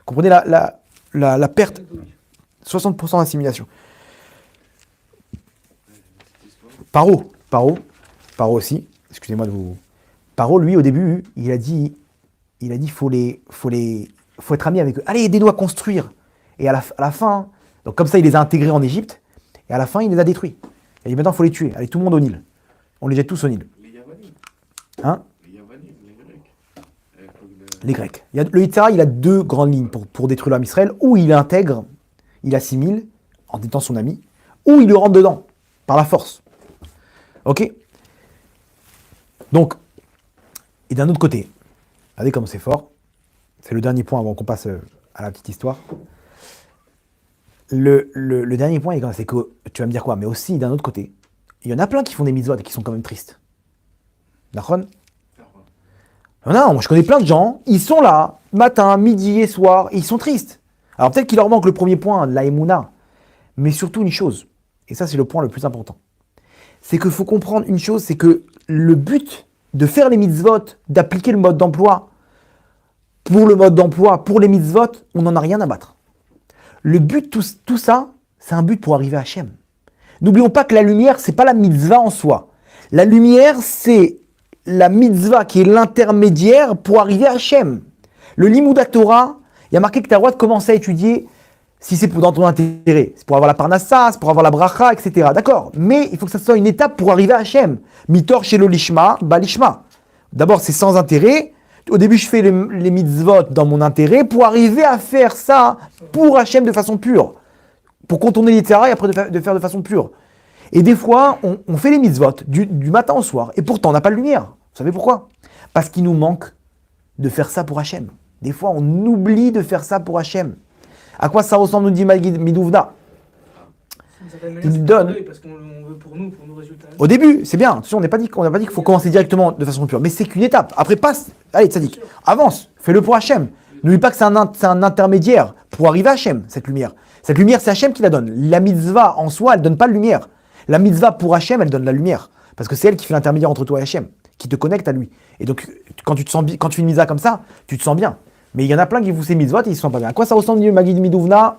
Speaker 1: Comprenez la perte? 60% d'assimilation. Paro aussi, excusez-moi de vous... Paro, lui, au début, il a dit, faut être ami avec eux. Allez, aidez-nous à construire. Et à la fin, donc comme ça, il les a intégrés en Égypte, et à la fin, il les a détruits. Il a dit, maintenant, il faut les tuer. Allez, tout le monde au Nil. On les jette tous au Nil.
Speaker 3: Les Yavanim.
Speaker 1: Hein?
Speaker 3: Les Yavanim, les Grecs.
Speaker 1: Les Grecs. Le Yitzhara, il a 2 grandes lignes pour détruire l'homme Israël, où il intègre, il assimile, en étant son ami, ou il le rentre dedans, par la force. Ok? Donc, et d'un autre côté, regardez comme c'est fort, c'est le dernier point avant qu'on passe à la petite histoire. Le dernier point, c'est que, tu vas me dire quoi, mais aussi d'un autre côté, il y en a plein qui font des mitzvot et qui sont quand même tristes. D'accord? Non, moi je connais plein de gens, ils sont là, matin, midi et soir, et ils sont tristes. Alors peut-être qu'il leur manque le premier point, la Emouna, mais surtout une chose, et ça c'est le point le plus important, c'est qu'il faut comprendre une chose, c'est que le but de faire les mitzvot, d'appliquer le mode d'emploi, pour les mitzvot, on n'en a rien à battre. Le but, tout ça, c'est un but pour arriver à Hachem. N'oublions pas que la lumière, c'est pas la mitzvah en soi. La lumière, c'est la mitzvah qui est l'intermédiaire pour arriver à Hachem. Le Limouda Torah, il y a marqué que tu as le droit de commencer à étudier si c'est dans ton intérêt. C'est pour avoir la parnassa, c'est pour avoir la bracha, etc. D'accord. Mais il faut que ça soit une étape pour arriver à Hachem. Mitor chez le lishma, balishma. D'abord, c'est sans intérêt. Au début, je fais les mitzvot dans mon intérêt pour arriver à faire ça pour Hachem de façon pure. Pour contourner les terrains et après de faire de façon pure. Et des fois, on fait les mitzvot du matin au soir. Et pourtant, on n'a pas de lumière. Vous savez pourquoi? Parce qu'il nous manque de faire ça pour Hachem. Des fois, on oublie de faire ça pour Hachem. À quoi ça ressemble, nous dit Midouvna? Il donne.
Speaker 2: Parce qu'on veut pour nos résultats.
Speaker 1: Au début, c'est bien. Attention, on n'a pas dit qu'il faut commencer directement de façon pure. Mais c'est qu'une étape. Après, passe. Allez, Tzadik, avance. Fais-le pour Hachem. N'oublie pas que c'est un intermédiaire pour arriver à Hachem, cette lumière. Cette lumière, c'est Hachem qui la donne. La mitzvah en soi, elle ne donne pas de lumière. La mitzvah pour Hachem, elle donne la lumière. Parce que c'est elle qui fait l'intermédiaire entre toi et Hachem, qui te connecte à lui. Et donc, quand tu fais une mitzvah comme ça, tu te sens bien. Mais il y en a plein qui font ces mitzvot et ils ne se sentent pas bien. À quoi ça ressemble, Magid Midouvna?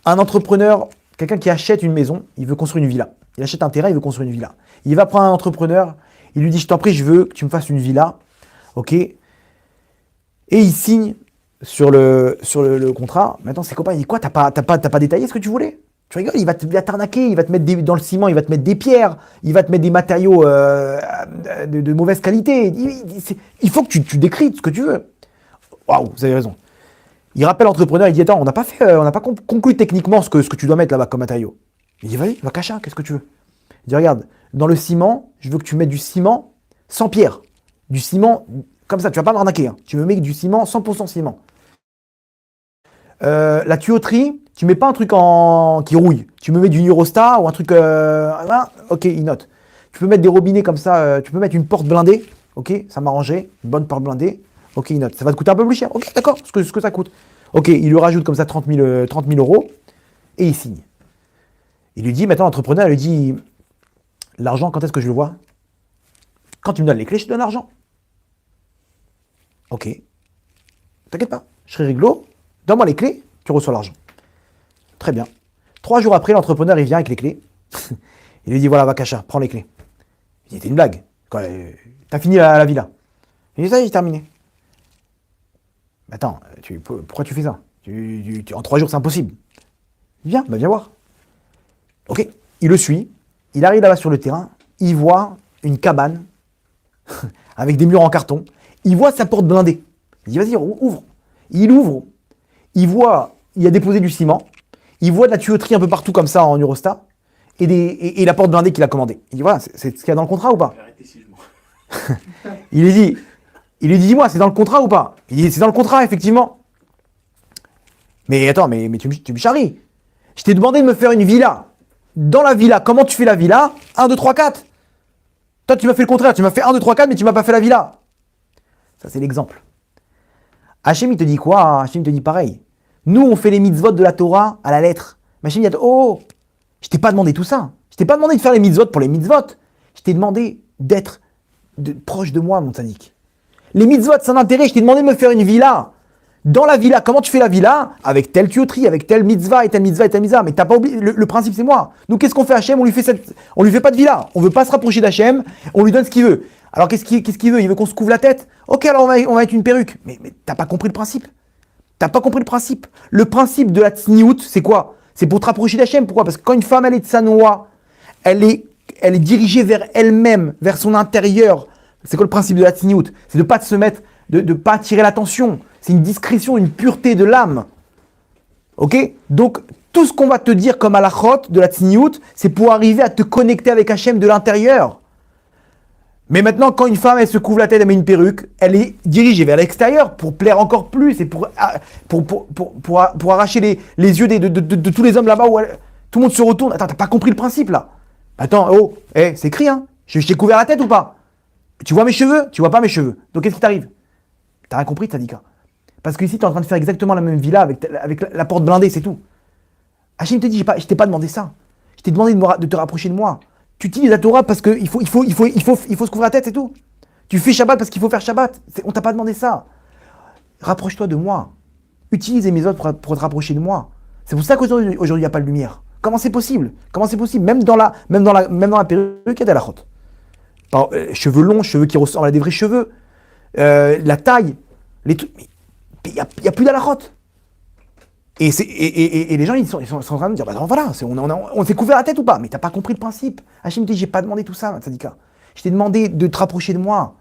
Speaker 1: Un entrepreneur, quelqu'un qui achète une maison, il veut construire une villa. Il achète un terrain, il veut construire une villa. Il va prendre un entrepreneur, il lui dit, je t'en prie, je veux que tu me fasses une villa. Ok? Et il signe le contrat. Maintenant, ses copains, ils disent quoi, t'as pas détaillé ce que tu voulais? Tu rigoles, il va t'arnaquer, il va te mettre dans le ciment, il va te mettre des pierres, il va te mettre des matériaux de mauvaise qualité. Il faut que tu décris ce que tu veux. Waouh, vous avez raison. Il rappelle l'entrepreneur, il dit attends, on n'a pas conclu techniquement ce que tu dois mettre là-bas comme matériau. Il dit vas-y, va cacher, qu'est-ce que tu veux? Il dit regarde, dans le ciment, je veux que tu mettes du ciment sans pierre. Du ciment, comme ça, tu vas pas m'arnaquer. Hein. Tu me mets du ciment, 100% ciment. La tuyauterie, tu mets pas un truc qui rouille. Tu me mets du Eurostar ou un truc... ok, il note. Tu peux mettre des robinets comme ça, tu peux mettre une porte blindée. Ok, ça m'arrangerait. Une bonne porte blindée. Ok, il note. Ça va te coûter un peu plus cher. Ok, d'accord, ce que ça coûte. Ok, il lui rajoute comme ça 30 000 euros et il signe. Il lui dit, maintenant l'entrepreneur, il lui dit, l'argent, quand est-ce que je le vois? Quand tu me donnes les clés, je te donne l'argent. Ok. T'inquiète pas, je serai réglo. Donne-moi les clés, tu reçois l'argent. Très bien. 3 jours après, l'entrepreneur, il vient avec les clés. Il lui dit, voilà, Vakasha, prends les clés. Il dit, c'est une blague. T'as fini la villa. Il dit, ça y est, j'ai terminé. Attends, pourquoi tu fais ça? En 3 jours, c'est impossible. Viens voir. Ok, il le suit. Il arrive là-bas sur le terrain. Il voit une cabane avec des murs en carton. Il voit sa porte blindée. Il dit, vas-y, ouvre. Il ouvre. Il voit, il a déposé du ciment. Il voit de la tuyauterie un peu partout comme ça en Eurostar. Et la porte blindée qu'il a commandée. Il dit, voilà, c'est ce qu'il y a dans le contrat ou pas?
Speaker 3: Arrêtez si je m'en...
Speaker 1: Il lui dit, dis-moi, c'est dans le contrat ou pas? Il dit, c'est dans le contrat, effectivement. Mais attends, mais tu me charries. Je t'ai demandé de me faire une villa. Dans la villa, comment tu fais la villa? 1, 2, 3, 4. Toi, tu m'as fait le contraire. Tu m'as fait 1, 2, 3, 4, mais tu m'as pas fait la villa. Ça, c'est l'exemple. Hachem, il te dit quoi? Hachem te dit pareil. Nous, on fait les mitzvot de la Torah à la lettre. Mais Hachem, il dit, oh, je t'ai pas demandé tout ça. Je t'ai pas demandé de faire les mitzvot pour les mitzvot. Je t'ai demandé d'être proche de moi, mon tzaddik. Les mitzvot, c'est un intérêt. Je t'ai demandé de me faire une villa. Dans la villa, comment tu fais la villa? Avec telle tuyauterie, avec telle mitzvah et telle mitzvah et telle mitzvah. Mais t'as pas oublié, le principe, c'est moi. Donc, qu'est-ce qu'on fait Hachem? On lui fait pas de villa. On veut pas se rapprocher d'Hachem. On lui donne ce qu'il veut. Alors, qu'est-ce qu'il veut? Il veut qu'on se couvre la tête? Ok, alors on va mettre une perruque. Mais t'as pas compris le principe. T'as pas compris le principe. Le principe de la tsniout, c'est quoi? C'est pour te rapprocher d'Hachem. Pourquoi? Parce que quand une femme, elle est tsanoua, elle est dirigée vers elle-même, vers son intérieur. C'est quoi le principe de la tsniout? C'est de pas se mettre, de pas attirer l'attention. C'est une discrétion, une pureté de l'âme. Ok? Donc, tout ce qu'on va te dire comme halachot de la tsniout, c'est pour arriver à te connecter avec Hachem de l'intérieur. Mais maintenant, quand une femme, elle se couvre la tête, elle met une perruque, elle est dirigée vers l'extérieur pour plaire encore plus et pour arracher les yeux de tous les hommes là-bas où tout le monde se retourne. Attends, t'as pas compris le principe là? Attends, oh, c'est écrit, hein? Je t'ai couvert la tête ou pas? Tu vois mes cheveux? Tu vois pas mes cheveux. Donc qu'est-ce qui t'arrive? T'as rien compris, Tzadika. Parce que ici, tu es en train de faire exactement la même villa avec la porte blindée, c'est tout. Hachem te dit, je t'ai pas demandé ça. Je t'ai demandé de te rapprocher de moi. Tu utilises la Torah parce qu'il faut se couvrir la tête, c'est tout. Tu fais Shabbat parce qu'il faut faire Shabbat. On t'a pas demandé ça. Rapproche-toi de moi. Utilise mes autres pour te rapprocher de moi. C'est pour ça qu'aujourd'hui, il n'y a pas de lumière. Comment c'est possible? Même dans la perruque, il y a de la chote. Cheveux longs, cheveux qui ressemblent à des vrais cheveux. La taille. Il n'y a plus d'alachote. Et les gens, ils sont en train de dire, bah non, voilà, on s'est couvert la tête ou pas? Mais t'as pas compris le principe. Hachem dit, j'ai pas demandé tout ça, Tzadika. Je t'ai demandé de te rapprocher de moi.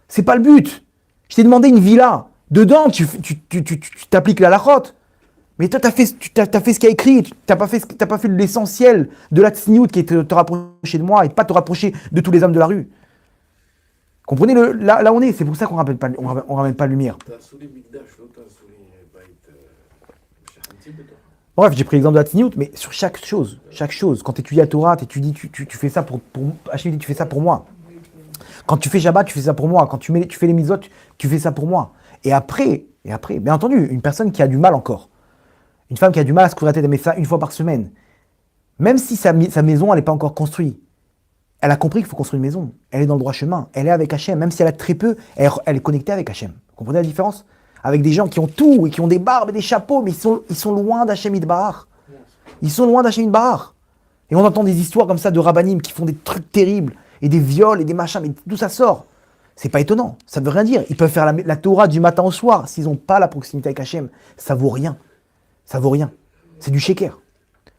Speaker 1: C'est pas le but. Je t'ai demandé une villa. Dedans, tu t'appliques la lachote. Mais toi, t'as fait ce qu'il y a écrit. T'as pas fait l'essentiel de la tsniout qui est de te rapprocher de moi et de pas te rapprocher de tous les hommes de la rue. Comprenez là où on est, c'est pour ça qu'on ramène pas la lumière. Bref, j'ai pris l'exemple de la tsniout, mais sur chaque chose, quand tu étudies la Torah, tu fais ça pour Hachem dit, tu fais ça pour moi. Quand tu fais Shabbat, tu fais ça pour moi. Quand tu fais les mitzvot, tu fais ça pour moi. Et après, bien entendu, une personne qui a du mal encore, une femme qui a du mal à se couvrir la tête, elle met ça une fois par semaine. Même si sa maison, elle n'est pas encore construite, elle a compris qu'il faut construire une maison. Elle est dans le droit chemin. Elle est avec Hachem. Même si elle a très peu, elle est connectée avec Hachem. Vous comprenez la différence? Avec des gens qui ont tout et qui ont des barbes et des chapeaux, mais ils sont loin d'Hachem Yitbarach. Ils sont loin d'Hachem Yitbarach. Et on entend des histoires comme ça de rabbanim qui font des trucs terribles, et des viols et des machins, mais d'où ça sort? C'est pas étonnant, ça ne veut rien dire. Ils peuvent faire la Torah du matin au soir, s'ils n'ont pas la proximité avec Hachem, ça vaut rien. Ça vaut rien. C'est du sheker.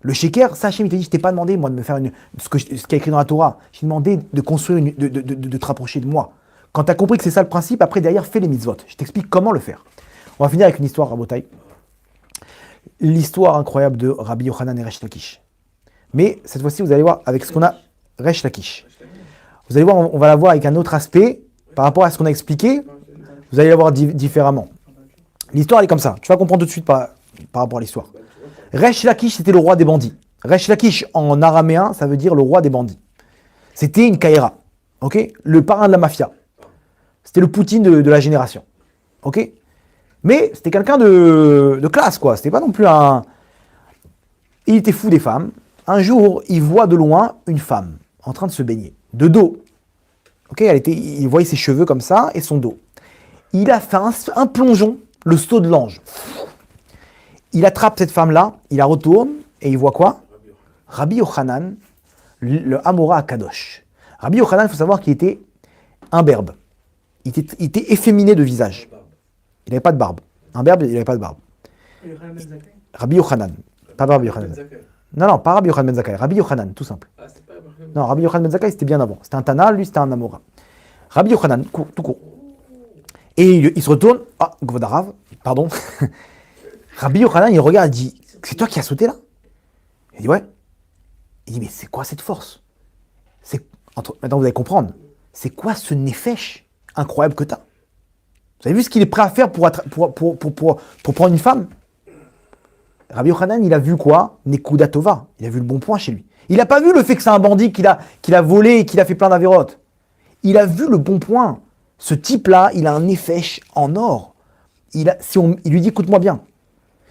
Speaker 1: Le sheker, ça Hachem, il te dit, je t'ai pas demandé, moi, de me faire ce qu'il y a écrit dans la Torah. J'ai demandé de construire, de te rapprocher de moi. Quand tu as compris que c'est ça le principe, après, derrière, fais les mitzvot. Je t'explique comment le faire. On va finir avec une histoire, Rabotai. L'histoire incroyable de Rabbi Yochanan et Resh Lakish. Mais cette fois-ci, vous allez voir avec ce qu'on a, Resh Lakish. Vous allez voir, on va la voir avec un autre aspect par rapport à ce qu'on a expliqué. Vous allez la voir différemment. L'histoire, elle est comme ça. Tu vas comprendre tout de suite par rapport à l'histoire. Resh Lakish, c'était le roi des bandits. Resh Lakish, en araméen, ça veut dire le roi des bandits. C'était une kaïra. Okay, le parrain de la mafia. C'était le Poutine de la génération. Ok. Mais c'était quelqu'un de classe, quoi. C'était pas non plus un... Il était fou des femmes. Un jour, il voit de loin une femme en train de se baigner, de dos. Ok, il voyait ses cheveux comme ça et son dos. Il a fait un plongeon, le saut de l'ange. Il attrape cette femme-là, il la retourne et il voit quoi? Rabbi Yochanan, le Amora à Kadosh. Rabbi Yochanan, il faut savoir qu'il était imberbe. Il était efféminé de visage. Il n'avait pas de barbe. Imberbe, il n'avait pas de barbe. Rabbi Yochanan. Pas Rabbi Yochanan. Non, pas Rabbi Yochanan Ben Zakkai. Rabbi Yochanan, tout simple. Non, Rabbi Yochanan Ben Zakkai, c'était bien avant. C'était un Tana, lui, c'était un Amora. Rabbi Yochanan, tout court. Et il se retourne. Ah, Gvodarav, pardon. Rabbi Yochanan, il regarde, il dit, c'est toi qui as sauté là? Il dit, ouais. Il dit, mais c'est quoi cette force? Maintenant, vous allez comprendre. C'est quoi ce nefesh incroyable que tu as? Vous avez vu ce qu'il est prêt à faire pour prendre une femme? Rabbi Yochanan, il a vu quoi? Nekuda Tova. Il a vu le bon point chez lui. Il n'a pas vu le fait que c'est un bandit qu'il a volé et qu'il a fait plein d'avérotes. Il a vu le bon point. Ce type-là, il a un nefesh en or. Il lui dit, écoute-moi bien.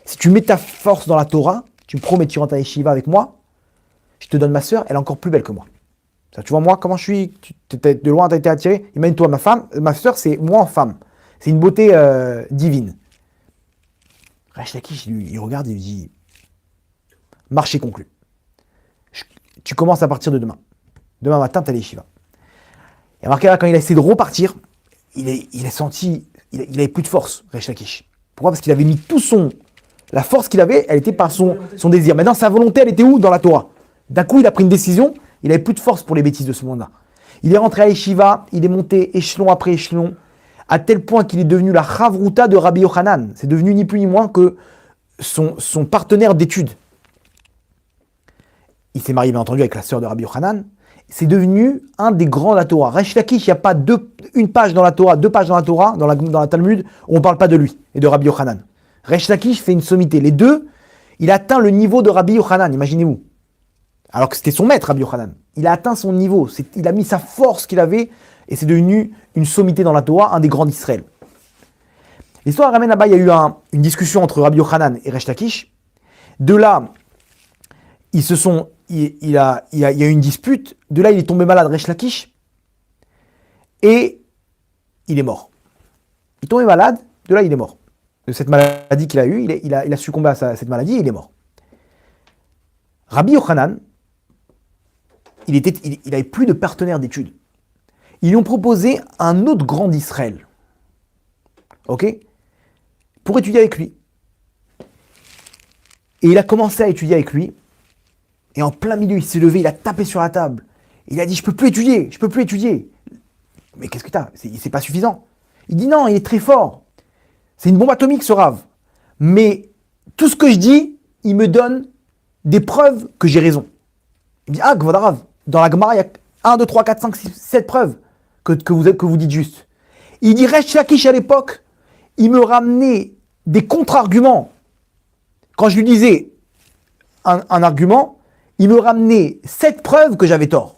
Speaker 1: Si tu mets ta force dans la Torah, tu me promets, tu rentres à Yeshiva avec moi, je te donne ma sœur, elle est encore plus belle que moi. Ça, tu vois, moi, comment je suis, de loin, tu as été attiré. Imagine-toi, ma sœur, c'est moi en femme. C'est une beauté divine. Resh Lakish, il regarde et lui dit, marché conclu. Tu commences à partir de demain. Demain matin, tu as les Yeshiva. Et remarquez là, quand il a essayé de repartir, il a senti, il avait plus de force, Resh Lakish. Pourquoi? Parce qu'il avait mis la force qu'il avait, elle était par son désir. Maintenant, sa volonté, elle était où? Dans la Torah. D'un coup, il a pris une décision, il n'avait plus de force pour les bêtises de ce monde-là. Il est rentré à Yeshiva, il est monté échelon après échelon, à tel point qu'il est devenu la Chavruta de Rabbi Yochanan. C'est devenu ni plus ni moins que son partenaire d'études. Il s'est marié, bien entendu, avec la sœur de Rabbi Yochanan. C'est devenu un des grands de la Torah. Resh Lakish, il n'y a pas une page dans la Torah, 2 pages dans la Torah, dans la Talmud, où on ne parle pas de lui et de Rabbi Yochanan. Resh Lakish fait une sommité. Les deux, il a atteint le niveau de Rabbi Yochanan, imaginez-vous. Alors que c'était son maître, Rabbi Yochanan. Il a atteint son niveau. Il a mis sa force qu'il avait et c'est devenu une sommité dans la Torah, un des grands d'Israël. L'histoire ramène là-bas, il y a eu une discussion entre Rabbi Yochanan et Resh Lakish. De là, il y a eu une dispute. De là, il est tombé malade, Resh Lakish, et il est mort. Il est tombé malade, de là, il est mort. De cette maladie qu'il a eue, il a succombé à cette maladie et il est mort. Rabbi Yochanan, il n'avait plus de partenaire d'études. Ils lui ont proposé un autre grand d'Israël, ok, pour étudier avec lui. Et il a commencé à étudier avec lui, et en plein milieu, il s'est levé, il a tapé sur la table. Il a dit, je peux plus étudier. Mais qu'est-ce que t'as? C'est pas suffisant. Il dit, non, il est très fort. C'est une bombe atomique, ce Rav. Mais tout ce que je dis, il me donne des preuves que j'ai raison. Il dit, ah, Gvodarav, dans la Gemara, il y a 1, 2, 3, 4, 5, 6, 7 preuves que vous dites juste. Il dit, Resh Lakish à l'époque, il me ramenait des contre-arguments. Quand je lui disais un argument, il me ramenait 7 preuves que j'avais tort.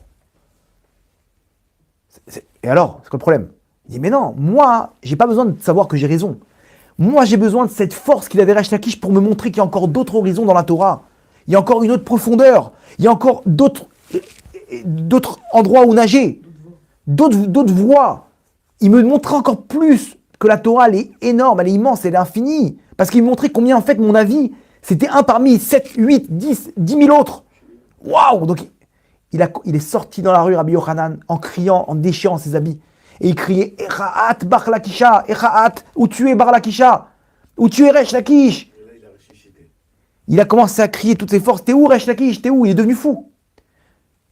Speaker 1: Et alors, c'est quoi le problème? Il dit, mais non, moi, j'ai pas besoin de savoir que j'ai raison. Moi, j'ai besoin de cette force qu'il avait Resh Lakish pour me montrer qu'il y a encore d'autres horizons dans la Torah. Il y a encore une autre profondeur. Il y a encore d'autres endroits où nager. D'autres voies. Il me montrait encore plus que la Torah, elle est énorme, elle est immense, elle est infinie. Parce qu'il me montrait combien, en fait, mon avis, c'était un parmi 7, 8, 10 000 autres. Waouh! Donc, il est sorti dans la rue, Rabbi Yochanan, en criant, en déchirant ses habits. Et il criait Echaat Bar Lakisha, Echaat, où tu es Bar Lakisha, où tu es Resh Lakish.
Speaker 3: Et là, il a ressuscité.
Speaker 1: Il a commencé à crier toutes ses forces. T'es où Resh Lakish? T'es où? Il est devenu fou.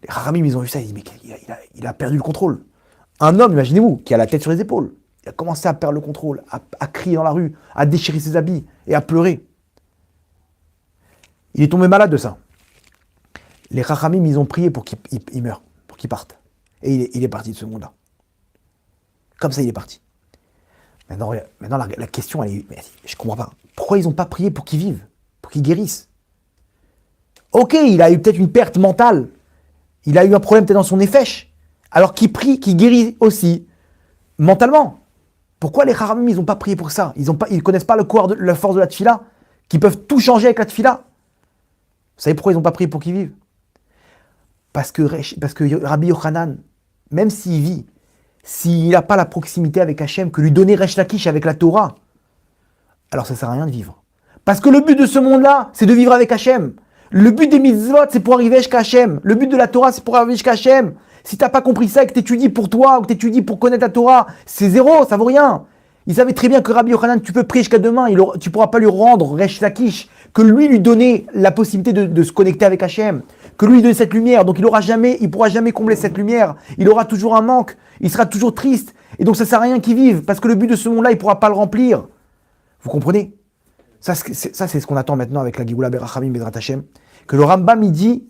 Speaker 1: Les Chachamim, ils ont vu ça, ils disent, mais il a perdu le contrôle. Un homme, imaginez-vous, qui a la tête sur les épaules, il a commencé à perdre le contrôle, à crier dans la rue, à déchirer ses habits et à pleurer. Il est tombé malade de ça. Les Chachamim, ils ont prié pour qu'il meure, pour qu'il parte. Et il est parti de ce monde-là. Comme ça, il est parti. Maintenant la question, elle est, mais je comprends pas. Pourquoi ils n'ont pas prié pour qu'il vive, pour qu'il guérisse? Ok, il a eu peut-être une perte mentale. Il a eu un problème peut-être dans son effèche. Alors qu'il prie, qu'il guérit aussi, mentalement. Pourquoi les Chachamim, ils n'ont pas prié pour ça? Ils ne connaissent pas la force de la tfila, qui peuvent tout changer avec la tfila. Vous savez pourquoi ils n'ont pas prié pour qu'il vive? Parce que Rabbi Yochanan, même s'il vit, s'il n'a pas la proximité avec Hachem, que lui donner Resh Lakish avec la Torah, alors ça ne sert à rien de vivre. Parce que le but de ce monde-là, c'est de vivre avec Hachem. Le but des mitzvot, c'est pour arriver jusqu'à Hachem. Le but de la Torah, c'est pour arriver jusqu'à Hachem. Si tu n'as pas compris ça et que tu étudies pour toi, ou que tu étudies pour connaître la Torah, c'est zéro, ça vaut rien. Il savait très bien que Rabbi Yochanan, tu peux prier jusqu'à demain, tu ne pourras pas lui rendre Resh Lakish, que lui donner la possibilité de se connecter avec Hachem, que lui donner cette lumière. Donc il ne pourra jamais combler cette lumière. Il aura toujours un manque, il sera toujours triste. Et donc ça ne sert à rien qu'il vive, parce que le but de ce monde-là, il ne pourra pas le remplir. Vous comprenez? Ça, c'est ce qu'on attend maintenant avec la Géoula Berachamim Bezrat Hachem. Que le Rambam, il dit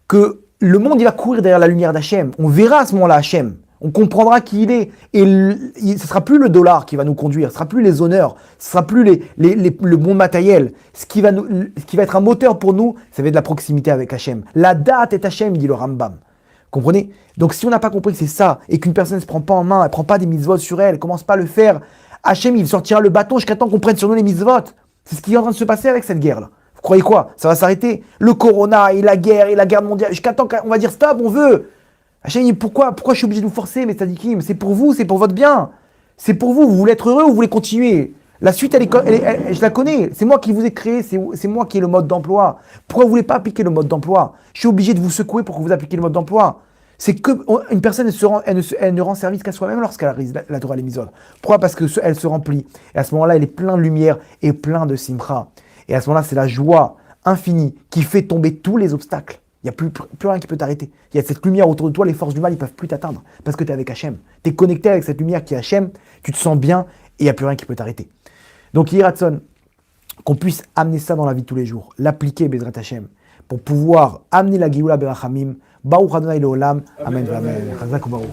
Speaker 1: que le monde, il va courir derrière la lumière d'Hachem. On verra à ce moment-là Hachem. On comprendra qui il est. Et ce ne sera plus le dollar qui va nous conduire. Ce ne sera plus les honneurs. Ce ne sera plus le bon matériel. Ce qui va être un moteur pour nous, ça va être de la proximité avec Hachem. La date est Hachem, dit le Rambam. Comprenez? Donc si on n'a pas compris que c'est ça, et qu'une personne ne se prend pas en main, elle ne prend pas des mitzvot sur elle, elle ne commence pas à le faire, Hachem, il sortira le bâton jusqu'à temps qu'on prenne sur nous les mitzvot. C'est ce qui est en train de se passer avec cette guerre-là. Vous croyez quoi? Ça va s'arrêter? Le corona et la guerre mondiale, jusqu'à temps qu'on va dire stop, on veut. Hachem, pourquoi je suis obligé de vous forcer, mes tzadikim? C'est pour vous, c'est pour votre bien. C'est pour vous, vous voulez être heureux ou vous voulez continuer? La suite, je la connais. C'est moi qui vous ai créé, c'est moi qui ai le mode d'emploi. Pourquoi vous ne voulez pas appliquer le mode d'emploi? Je suis obligé de vous secouer pour que vous appliquiez le mode d'emploi. C'est qu'une personne, elle ne rend service qu'à soi-même lorsqu'elle réalise la Torah les mitzvot. Pourquoi? Parce qu'elle se remplit. Et à ce moment-là, elle est pleine de lumière et plein de simcha. Et à ce moment-là, c'est la joie infinie qui fait tomber tous les obstacles. Il n'y a plus rien qui peut t'arrêter. Il y a cette lumière autour de toi, les forces du mal, ils ne peuvent plus t'atteindre. Parce que tu es avec Hachem. Tu es connecté avec cette lumière qui est Hachem, tu te sens bien et il n'y a plus rien qui peut t'arrêter. Donc, Yiratson, qu'on puisse amener ça dans la vie de tous les jours, l'appliquer, Bezrat Hachem, pour pouvoir amener la Géoula Berachamim. Baruch Adonai Leolam. Amen. Amen. Chazak u'baruch.